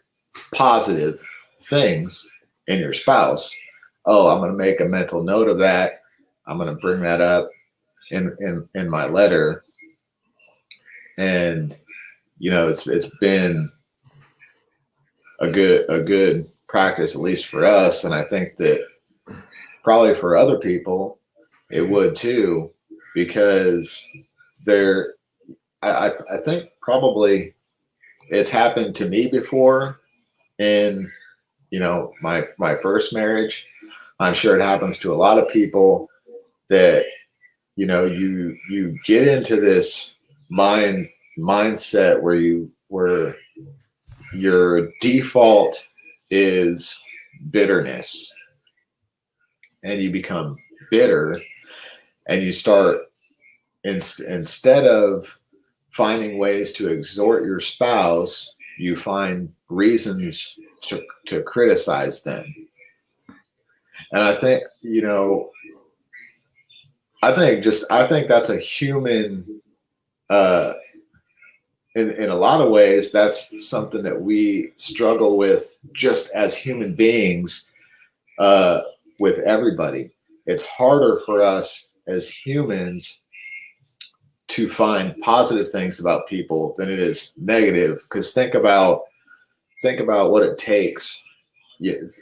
positive things in your spouse. Oh, I'm going to make a mental note of that. I'm going to bring that up in my letter. And it's been a good practice, at least for us, and I think that probably for other people it would too, because I think probably it's happened to me before in my first marriage. I'm sure it happens to a lot of people that you get into this mindset where your default is bitterness, and you become bitter, and you start instead of finding ways to exhort your spouse, you find reasons to criticize them. And I think I think that's a human, in a lot of ways, that's something that we struggle with just as human beings, with everybody. It's harder for us as humans to find positive things about people than it is negative. Because think about what it takes. Yes.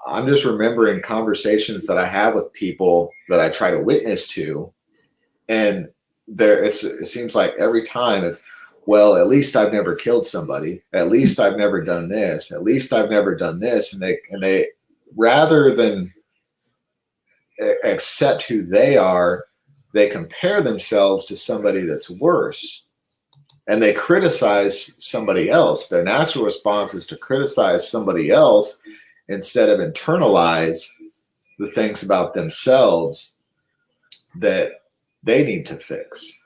I'm just remembering conversations that I have with people that I try to witness to, and it seems like every time it's, well, at least I've never killed somebody, at least I've never done this, at least I've never done this, and they rather than accept who they are, they compare themselves to somebody that's worse, and they criticize somebody else. Their natural response is to criticize somebody else instead of internalize the things about themselves that they need to fix.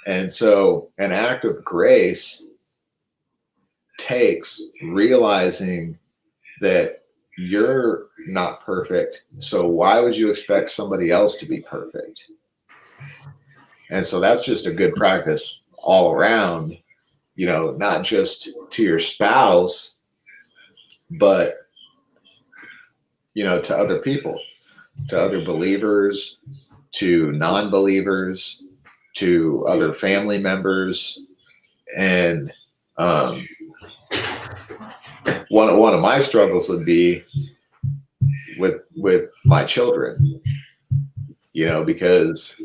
And so an act of grace takes realizing that you're not perfect, so why would you expect somebody else to be perfect? And so that's just a good practice all around, not just to your spouse, but to other people, to other believers, to non-believers, to other family members. And one of my struggles would be with my children, because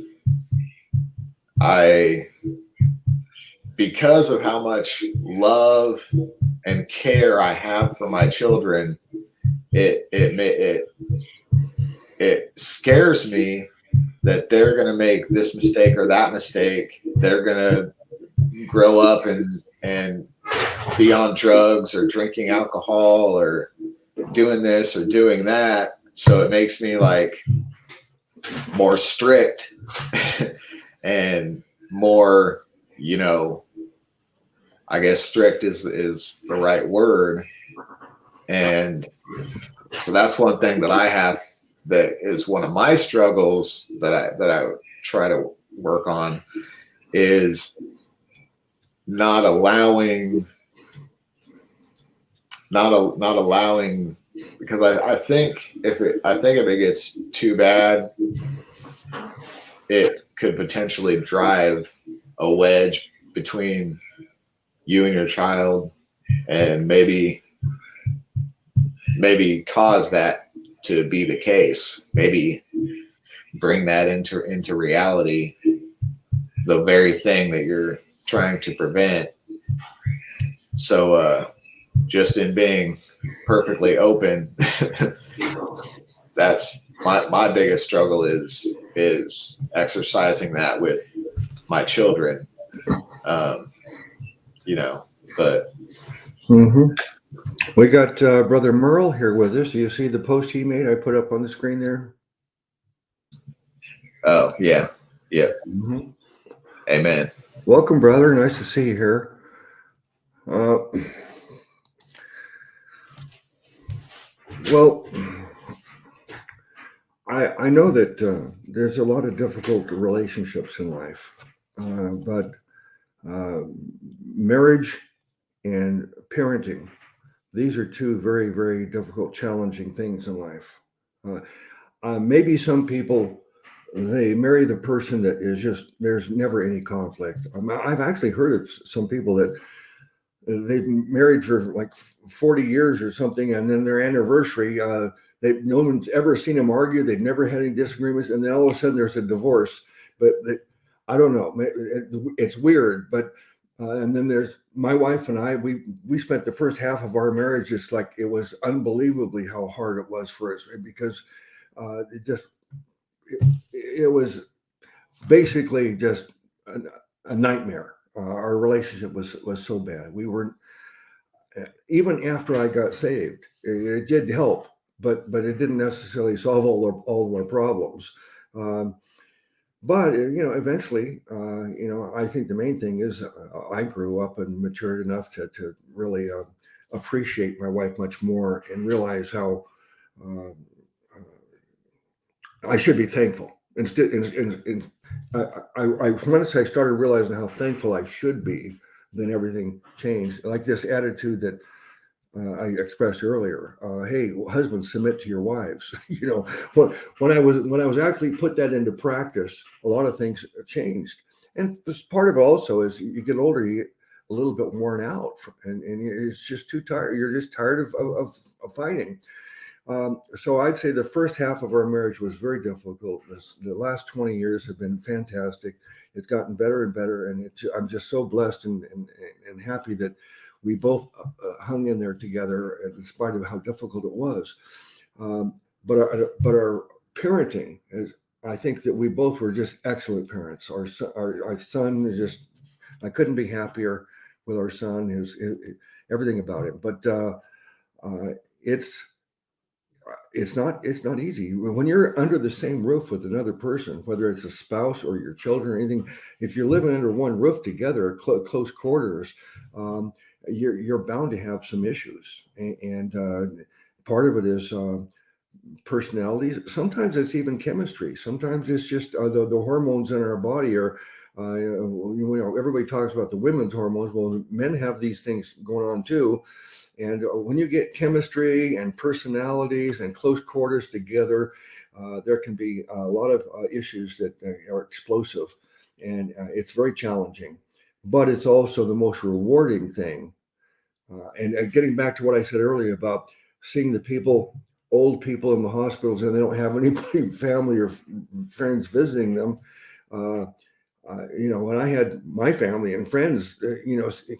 because of how much love and care I have for my children, it scares me that they're going to make this mistake or that mistake. They're going to grow up and be on drugs or drinking alcohol or doing this or doing that. So it makes me like more strict and more, I guess strict is the right word. And so that's one thing that I have that is one of my struggles that I try to work on, is not allowing, because I think if it gets too bad, it could potentially drive a wedge between you and your child, and maybe cause that to be the case. Maybe bring that into reality, the very thing that you're trying to prevent. So just in being perfectly open, that's my biggest struggle is exercising that with my children. But We got Brother Merle here with us. Do you see the post he made? I put up on the screen there. Oh, yeah. Mm-hmm. Amen. Welcome, brother. Nice to see you here. Well, I know that there's a lot of difficult relationships in life, but marriage and parenting, these are two very, very difficult, challenging things in life. Maybe some people they marry the person that is just, there's never any conflict. I've actually heard of some people that they've been married for like 40 years or something, and then their anniversary, no one's ever seen them argue. They've never had any disagreements, and then all of a sudden there's a divorce. But I don't know. It's weird, but and then there's my wife and I. We spent the first half of our marriage. It's like it was unbelievably how hard it was for us because it was basically just a nightmare. Our relationship was so bad. We were even after I got saved. It did help, but it didn't necessarily solve all of our problems. But eventually, I think the main thing is I grew up and matured enough to really appreciate my wife much more and realize how uh, I should be thankful. Instead, once I started realizing how thankful I should be, then everything changed. Like this attitude that I expressed earlier. Hey, husbands, submit to your wives. When I was actually put that into practice, a lot of things changed. And this part of it also is you get older, you get a little bit worn out, and it's just too tired. You're just tired of fighting. So I'd say the first half of our marriage was very difficult. The last 20 years have been fantastic. It's gotten better and better, and I'm just so blessed and happy that we both hung in there together, in spite of how difficult it was. But our parenting is, I think that we both were just excellent parents. Our son is just, I couldn't be happier with our son. Everything about him, but it's not easy when you're under the same roof with another person, whether it's a spouse or your children or anything. If you're living under one roof together, close quarters, you're bound to have some issues, and part of it is personalities. Sometimes it's even chemistry. Sometimes it's just the hormones in our body are. Everybody talks about the women's hormones. Well, men have these things going on too. And when you get chemistry and personalities and close quarters together, there can be a lot of issues that are explosive, and it's very challenging. But it's also the most rewarding thing. And getting back to what I said earlier about seeing old people in the hospitals, and they don't have anybody, family or friends visiting them. When I had my family and friends,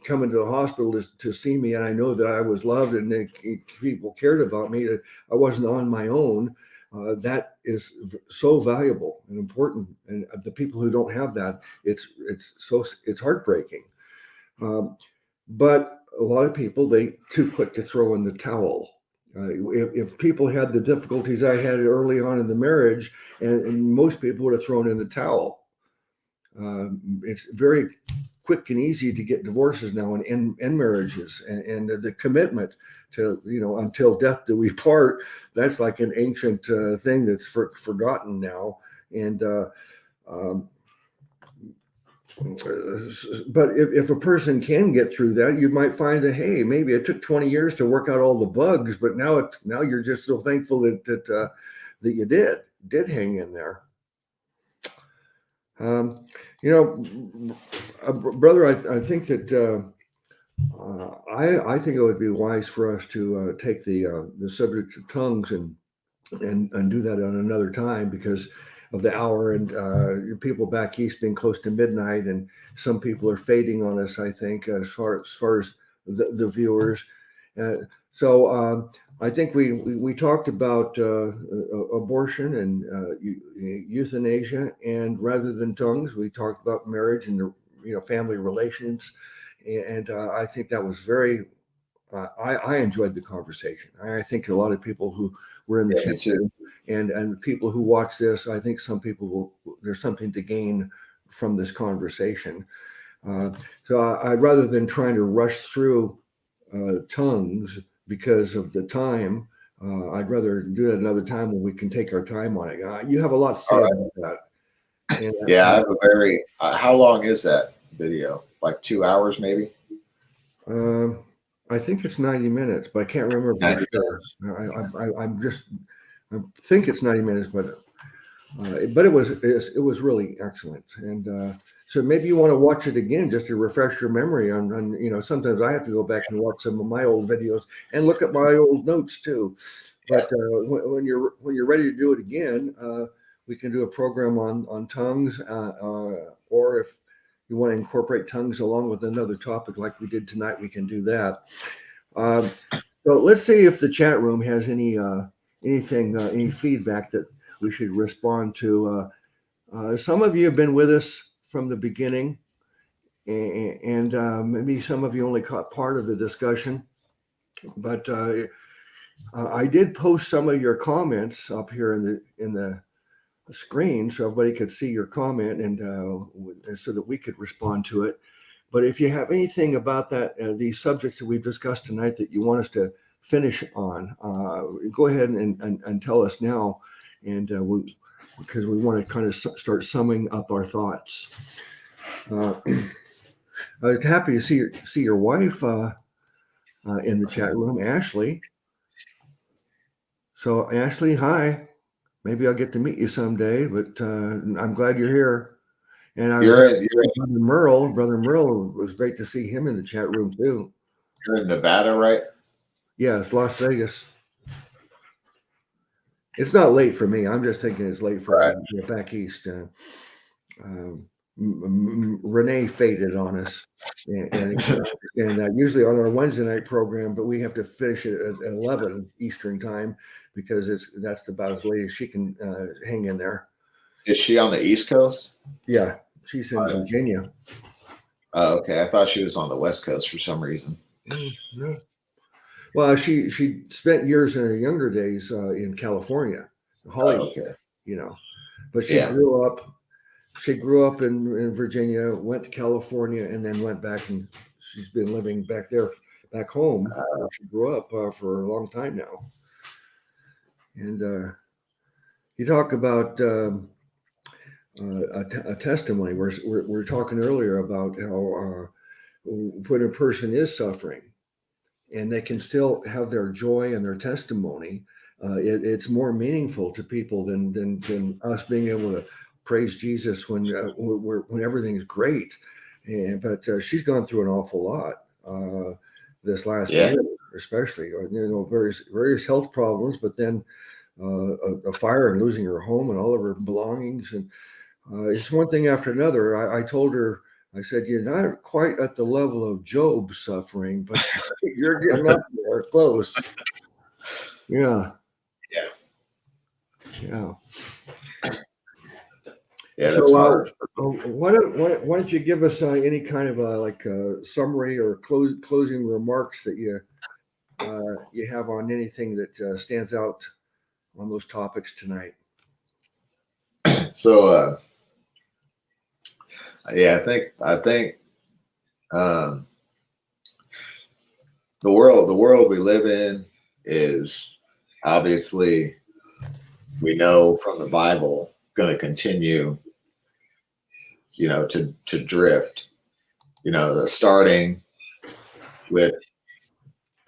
come into the hospital to see me, and I know that I was loved and people cared about me, that I wasn't on my own. That is so valuable and important. And the people who don't have that, it's heartbreaking. But a lot of people, they too quick to throw in the towel. If people had the difficulties I had early on in the marriage, and most people would have thrown in the towel. It's very quick and easy to get divorces now and marriages, and the commitment to, until death do we part. That's like an ancient thing that's forgotten now. And but if a person can get through that, you might find that, hey, maybe it took 20 years to work out all the bugs, but now you're just so thankful that you did hang in there. Brother, I think that I think it would be wise for us to take the subject of tongues and do that on another time because of the hour, and people back east being close to midnight, and some people are fading on us, I think, as far as the viewers. So I think we talked about abortion and euthanasia, and rather than tongues, we talked about marriage and family relations, and I think that was very. I enjoyed the conversation. I think a lot of people who were in the chat and people who watch this, I think some people there's something to gain from this conversation. So I'd rather than trying to rush through tongues because of the time, I'd rather do that another time when we can take our time on it. You have a lot to say about that. And, yeah, I have a very. How long is that video? Like 2 hours, maybe. I think it's 90 minutes, but I can't remember for sure. I think it's 90 minutes, but But it was really excellent. And so maybe you want to watch it again just to refresh your memory on. Sometimes I have to go back and watch some of my old videos and look at my old notes too. Yeah. But when you're ready to do it again, we can do a program on tongues, or if you want to incorporate tongues along with another topic like we did tonight, we can do that. Um, so let's see if the chat room has any feedback that we should respond to. Some of you have been with us from the beginning, and maybe some of you only caught part of the discussion. But I did post some of your comments up here in the screen, so everybody could see your comment, and so that we could respond to it. But if you have anything about these subjects that we've discussed tonight that you want us to finish on, go ahead and tell us now, and because we want to kind of start summing up our thoughts. I was happy to see your wife in the chat room, Ashley. So Ashley, hi. Maybe I'll get to meet you someday, but I'm glad you're here. And I was Brother Merle, it was great to see him in the chat room too. You're in Nevada, right? Yeah, it's Las Vegas. It's not late for me. I'm just thinking it's late for back east. Renee faded on us, and that usually on our Wednesday night program, but we have to finish it at 11 Eastern time because that's about as late as she can hang in there. Is she on the East Coast? Yeah, she's in Virginia. Oh, okay. I thought she was on the West Coast for some reason. No. Well, she spent years in her younger days in California, Hollywood. Oh, okay. But she grew up. She grew up in Virginia, went to California, and then went back, and she's been living back home where she grew up for a long time now. And you talk about a testimony. We're talking earlier about how when a person is suffering, and they can still have their joy and their testimony, it's more meaningful to people than us being able to praise Jesus when everything is great. But she's gone through an awful lot this last year, especially. Various health problems, but then a fire and losing her home and all of her belongings, and it's one thing after another. I told her, I said, you're not quite at the level of Job's suffering, but you're getting up there close. Yeah. Yeah, that's hard. Why don't you give us any kind of a summary or closing remarks that you have on anything that stands out on those topics tonight? So, I think the world we live in is obviously, we know from the Bible, going to continue, to drift, starting with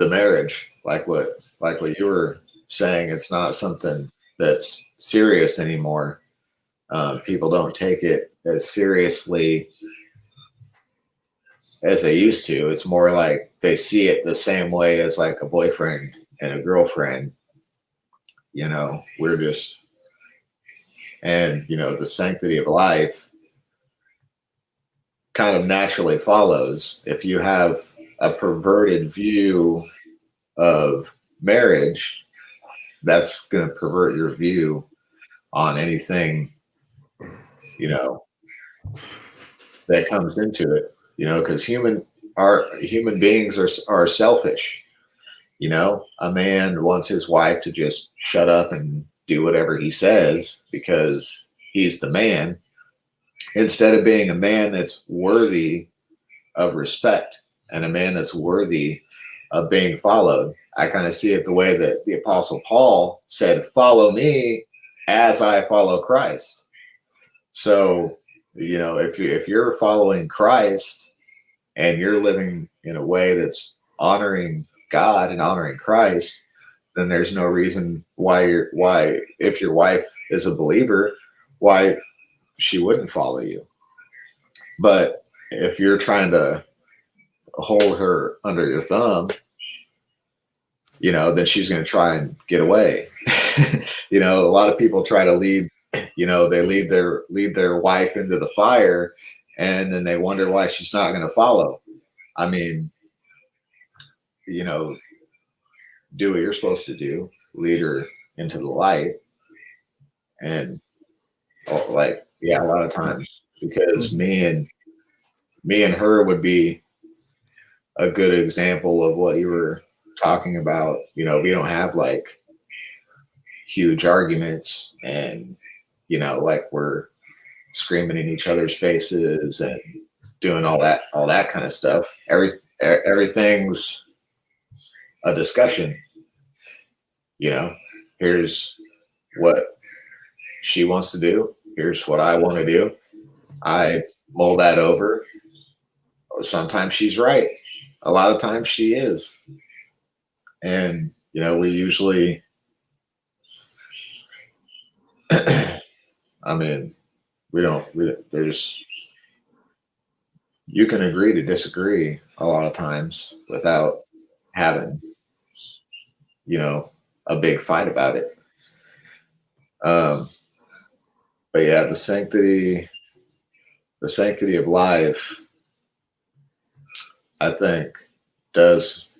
the marriage, like what you were saying. It's not something that's serious anymore. People don't take it as seriously as they used to. It's more like they see it the same way as like a boyfriend and a girlfriend. We're just, and the sanctity of life kind of naturally follows. If you have a perverted view of marriage, that's going to pervert your view on anything, that comes into it, because human beings are selfish. A man wants his wife to just shut up and do whatever he says because he's the man, instead of being a man that's worthy of respect and a man that's worthy of being followed. I kind of see it the way that the Apostle Paul said, "Follow me as I follow Christ." So, if you're following Christ and you're living in a way that's honoring God and honoring Christ, then there's no reason why if your wife is a believer, why she wouldn't follow you. But if you're trying to hold her under your thumb, then she's going to try and get away. A lot of people try to lead, they lead their wife into the fire, and then they wonder why she's not going to follow. I mean, do what you're supposed to do, lead her into the light. And a lot of times, because me and her would be a good example of what you were talking about. We don't have like huge arguments, and we're screaming in each other's faces and doing all that kind of stuff. Everything's a discussion. Here's what she wants to do, here's what I want to do. I mull that over. Sometimes she's right, a lot of times she is. And we usually I mean, you can agree to disagree a lot of times without having, a big fight about it. But yeah, the sanctity of life, I think, does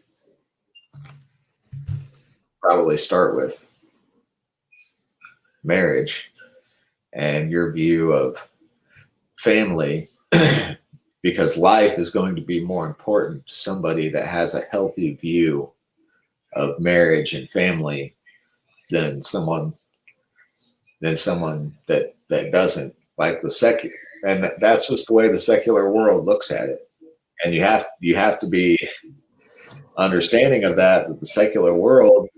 probably start with marriage and your view of family, because life is going to be more important to somebody that has a healthy view of marriage and family than someone that doesn't, like the secular. And that's just the way the secular world looks at it. And you have to be understanding of that the secular world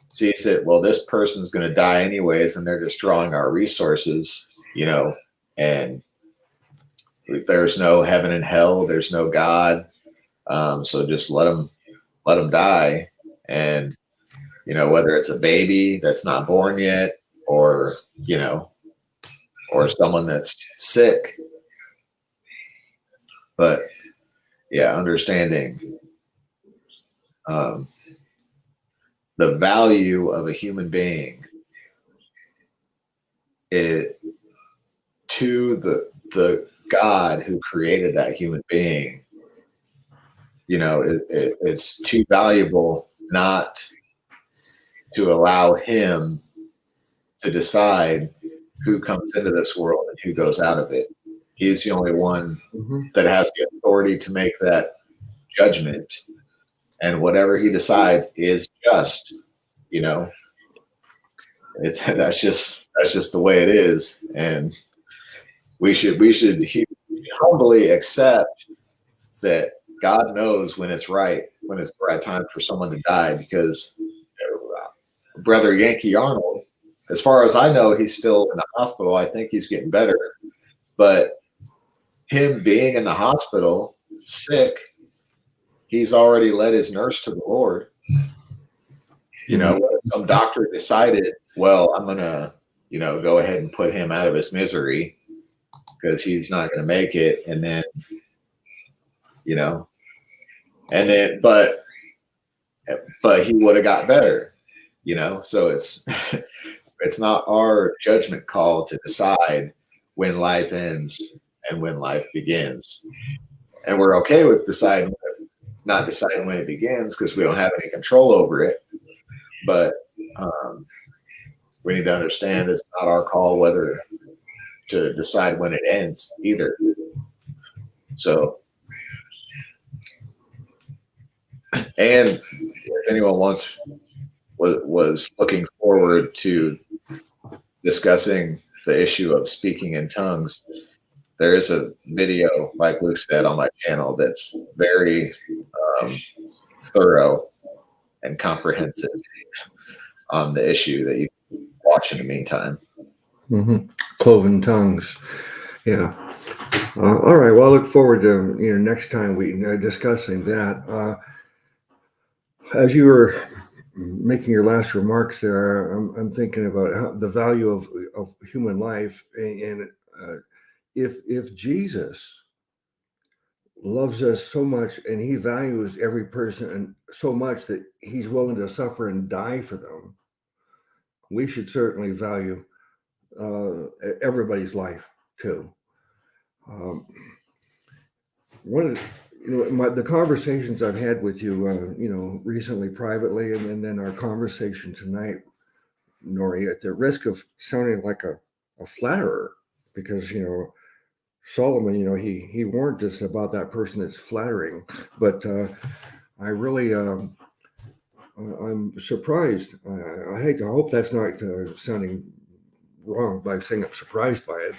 sees it, well, this person's going to die anyways, and they're destroying our resources, and there's no heaven and hell, there's no God, so just let them die. And whether it's a baby that's not born yet, or or someone that's sick. But yeah, understanding the value of a human being to the God who created that human being. It's too valuable not to allow him to decide who comes into this world and who goes out of it. He's the only one that has the authority to make that judgment, and whatever he decides is just. That's just the way it is, and we should humbly accept that God knows when it's the right time for someone to die. Because Brother Yankee Arnold, as far as I know, he's still in the hospital. I think he's getting better, but him being in the hospital sick, he's already led his nurse to the Lord. Some doctor decided, well, I'm gonna go ahead and put him out of his misery because he's not going to make it. And then but he would have got better. So it's not our judgment call to decide when life ends and when life begins. And we're okay with not deciding when it begins, because we don't have any control over it. But we need to understand it's not our call whether to decide when it ends either. So, and if anyone was looking forward to discussing the issue of speaking in tongues, there is a video, like Luke said, on my channel that's very thorough and comprehensive on the issue that you can watch in the meantime. Cloven tongues. Yeah. All right. Well, I look forward to next time we discussing that. As you were making your last remarks there, I'm thinking about the value of human life, and if Jesus loves us so much and he values every person so much that he's willing to suffer and die for them, we should certainly value everybody's life too. One of the conversations I've had with you, recently privately, and then our conversation tonight, Nori, at the risk of sounding like a flatterer, because Solomon, he warned us about that person that's flattering, but I really, I'm surprised. I hope that's not sounding wrong by saying I'm surprised by it,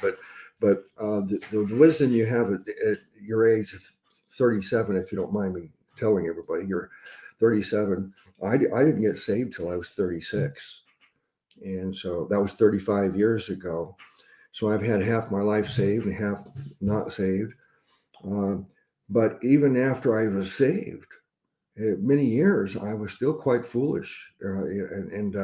but the wisdom you have at your age of 37, if you don't mind me telling everybody, you're 37. I didn't get saved till I was 36, and so that was 35 years ago. So I've had half my life saved and half not saved. But even after I was saved, many years, I was still quite foolish. And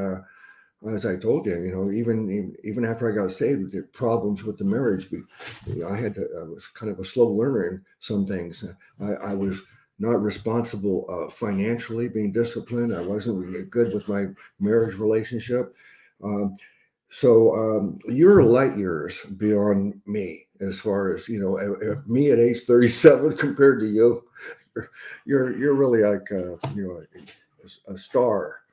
as I told you, even after I got saved, the problems with the marriage, I was kind of a slow learner in some things. I was not responsible financially, being disciplined. I wasn't really good with my marriage relationship. So you're light years beyond me as far as me at age 37 compared to you. You're really like a star.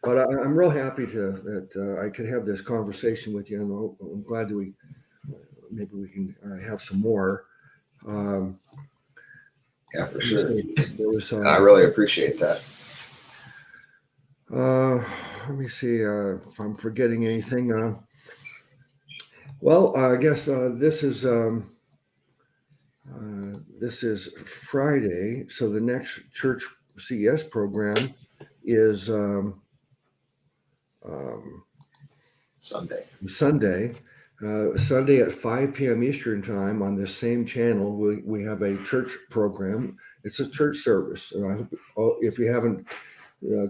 But I'm real happy that I could have this conversation with you, and I'm glad that maybe we can have some more. Yeah, for sure. There was I really appreciate that. Let me see if I'm forgetting anything. Well, I guess this is Friday, so the next church C.E.S. program is Sunday. Sunday at 5 p.m. Eastern time on the same channel. We have a church program. It's a church service. And I hope if you haven't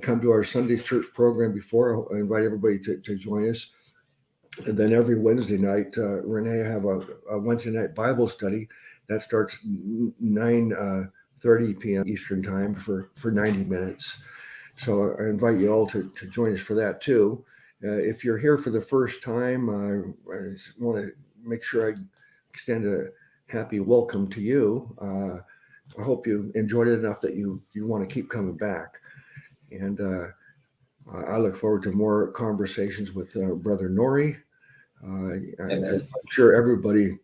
come to our Sunday church program before, I invite everybody to join us. And then every Wednesday night, Renee have a Wednesday night Bible study that starts 9:30 p.m. Eastern time for 90 minutes. So I invite you all to join us for that too. If you're here for the first time, I just want to make sure I extend a happy welcome to you. I hope you enjoyed it enough that you want to keep coming back. And I look forward to more conversations with Brother Nori. I'm sure everybody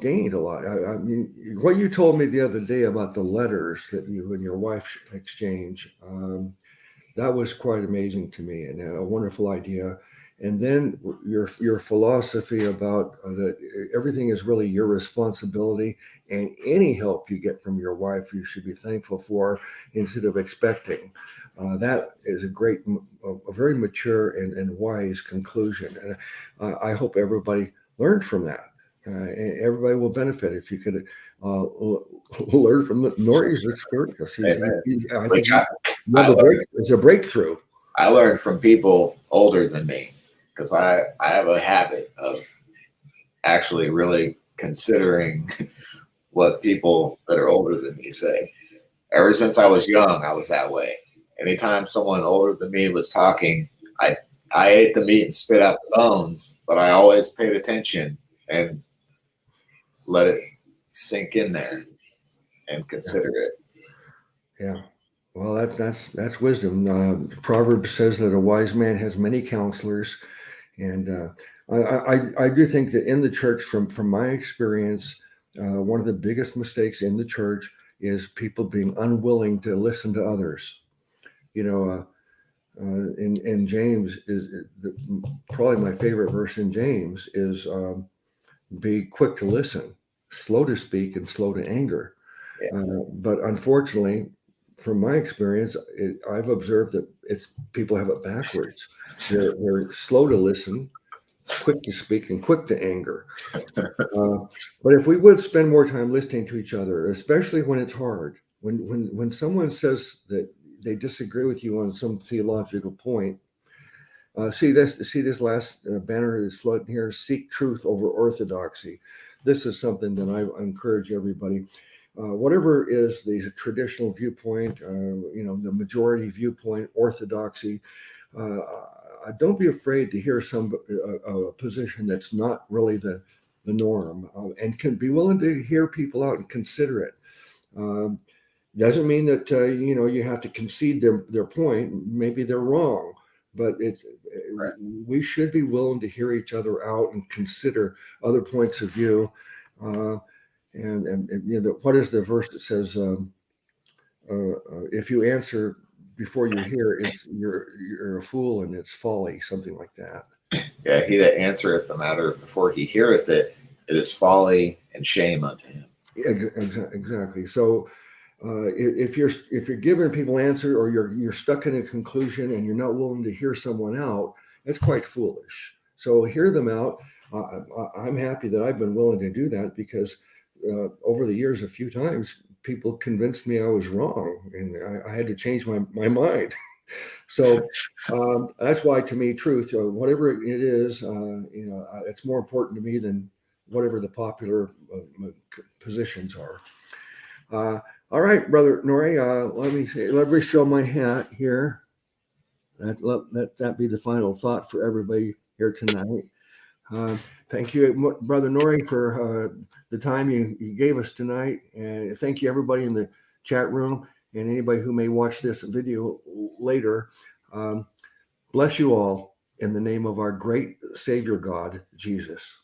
gained a lot. I mean, what you told me the other day about the letters that you and your wife exchange, that was quite amazing to me, and a wonderful idea. And then your philosophy about that everything is really your responsibility, and any help you get from your wife, you should be thankful for instead of expecting. That is a very mature and wise conclusion. And I hope everybody learned from that. Everybody will benefit if you could learn from Nori's experience. I think it's a breakthrough. I learned from people older than me because I have a habit of actually really considering what people that are older than me say. Ever since I was young, I was that way. Anytime someone older than me was talking, I ate the meat and spit out the bones, but I always paid attention and let it sink in there and consider it. Yeah. Well, that's wisdom. Proverbs says that a wise man has many counselors, and I do think that in the church, from my experience, one of the biggest mistakes in the church is people being unwilling to listen to others. In James is probably my favorite verse in James is be quick to listen, slow to speak, and slow to anger. Yeah. But unfortunately, from my experience, I've observed that people have it backwards. They're slow to listen, quick to speak, and quick to anger. But if we would spend more time listening to each other, especially when it's hard, when someone says that they disagree with you on some theological point, see this last banner that's floating here: seek truth over orthodoxy. This is something that I encourage everybody. Whatever is the traditional viewpoint, the majority viewpoint, orthodoxy, don't be afraid to hear some position that's not really the norm, and can be willing to hear people out and consider it. Doesn't mean that you have to concede their point. Maybe they're wrong, but Right. we should be willing to hear each other out and consider other points of view. And what is the verse that says, if you answer before you hear, you're a fool and it's folly, something like that. Yeah, he that answereth the matter before he heareth it, it is folly and shame unto him. Exactly. So if you're giving people an answer, or you're stuck in a conclusion and you're not willing to hear someone out, that's quite foolish. So hear them out. I'm happy that I've been willing to do that, because over the years, a few times, people convinced me I was wrong, and I had to change my mind. So that's why, to me, truth, whatever it is, it's more important to me than whatever the popular positions are. All right, Brother Nori, let me show my hat here. Let that be the final thought for everybody here tonight. Thank you, Brother Nori, for the time you gave us tonight. And thank you, everybody in the chat room, and anybody who may watch this video later. Bless you all in the name of our great Savior God, Jesus.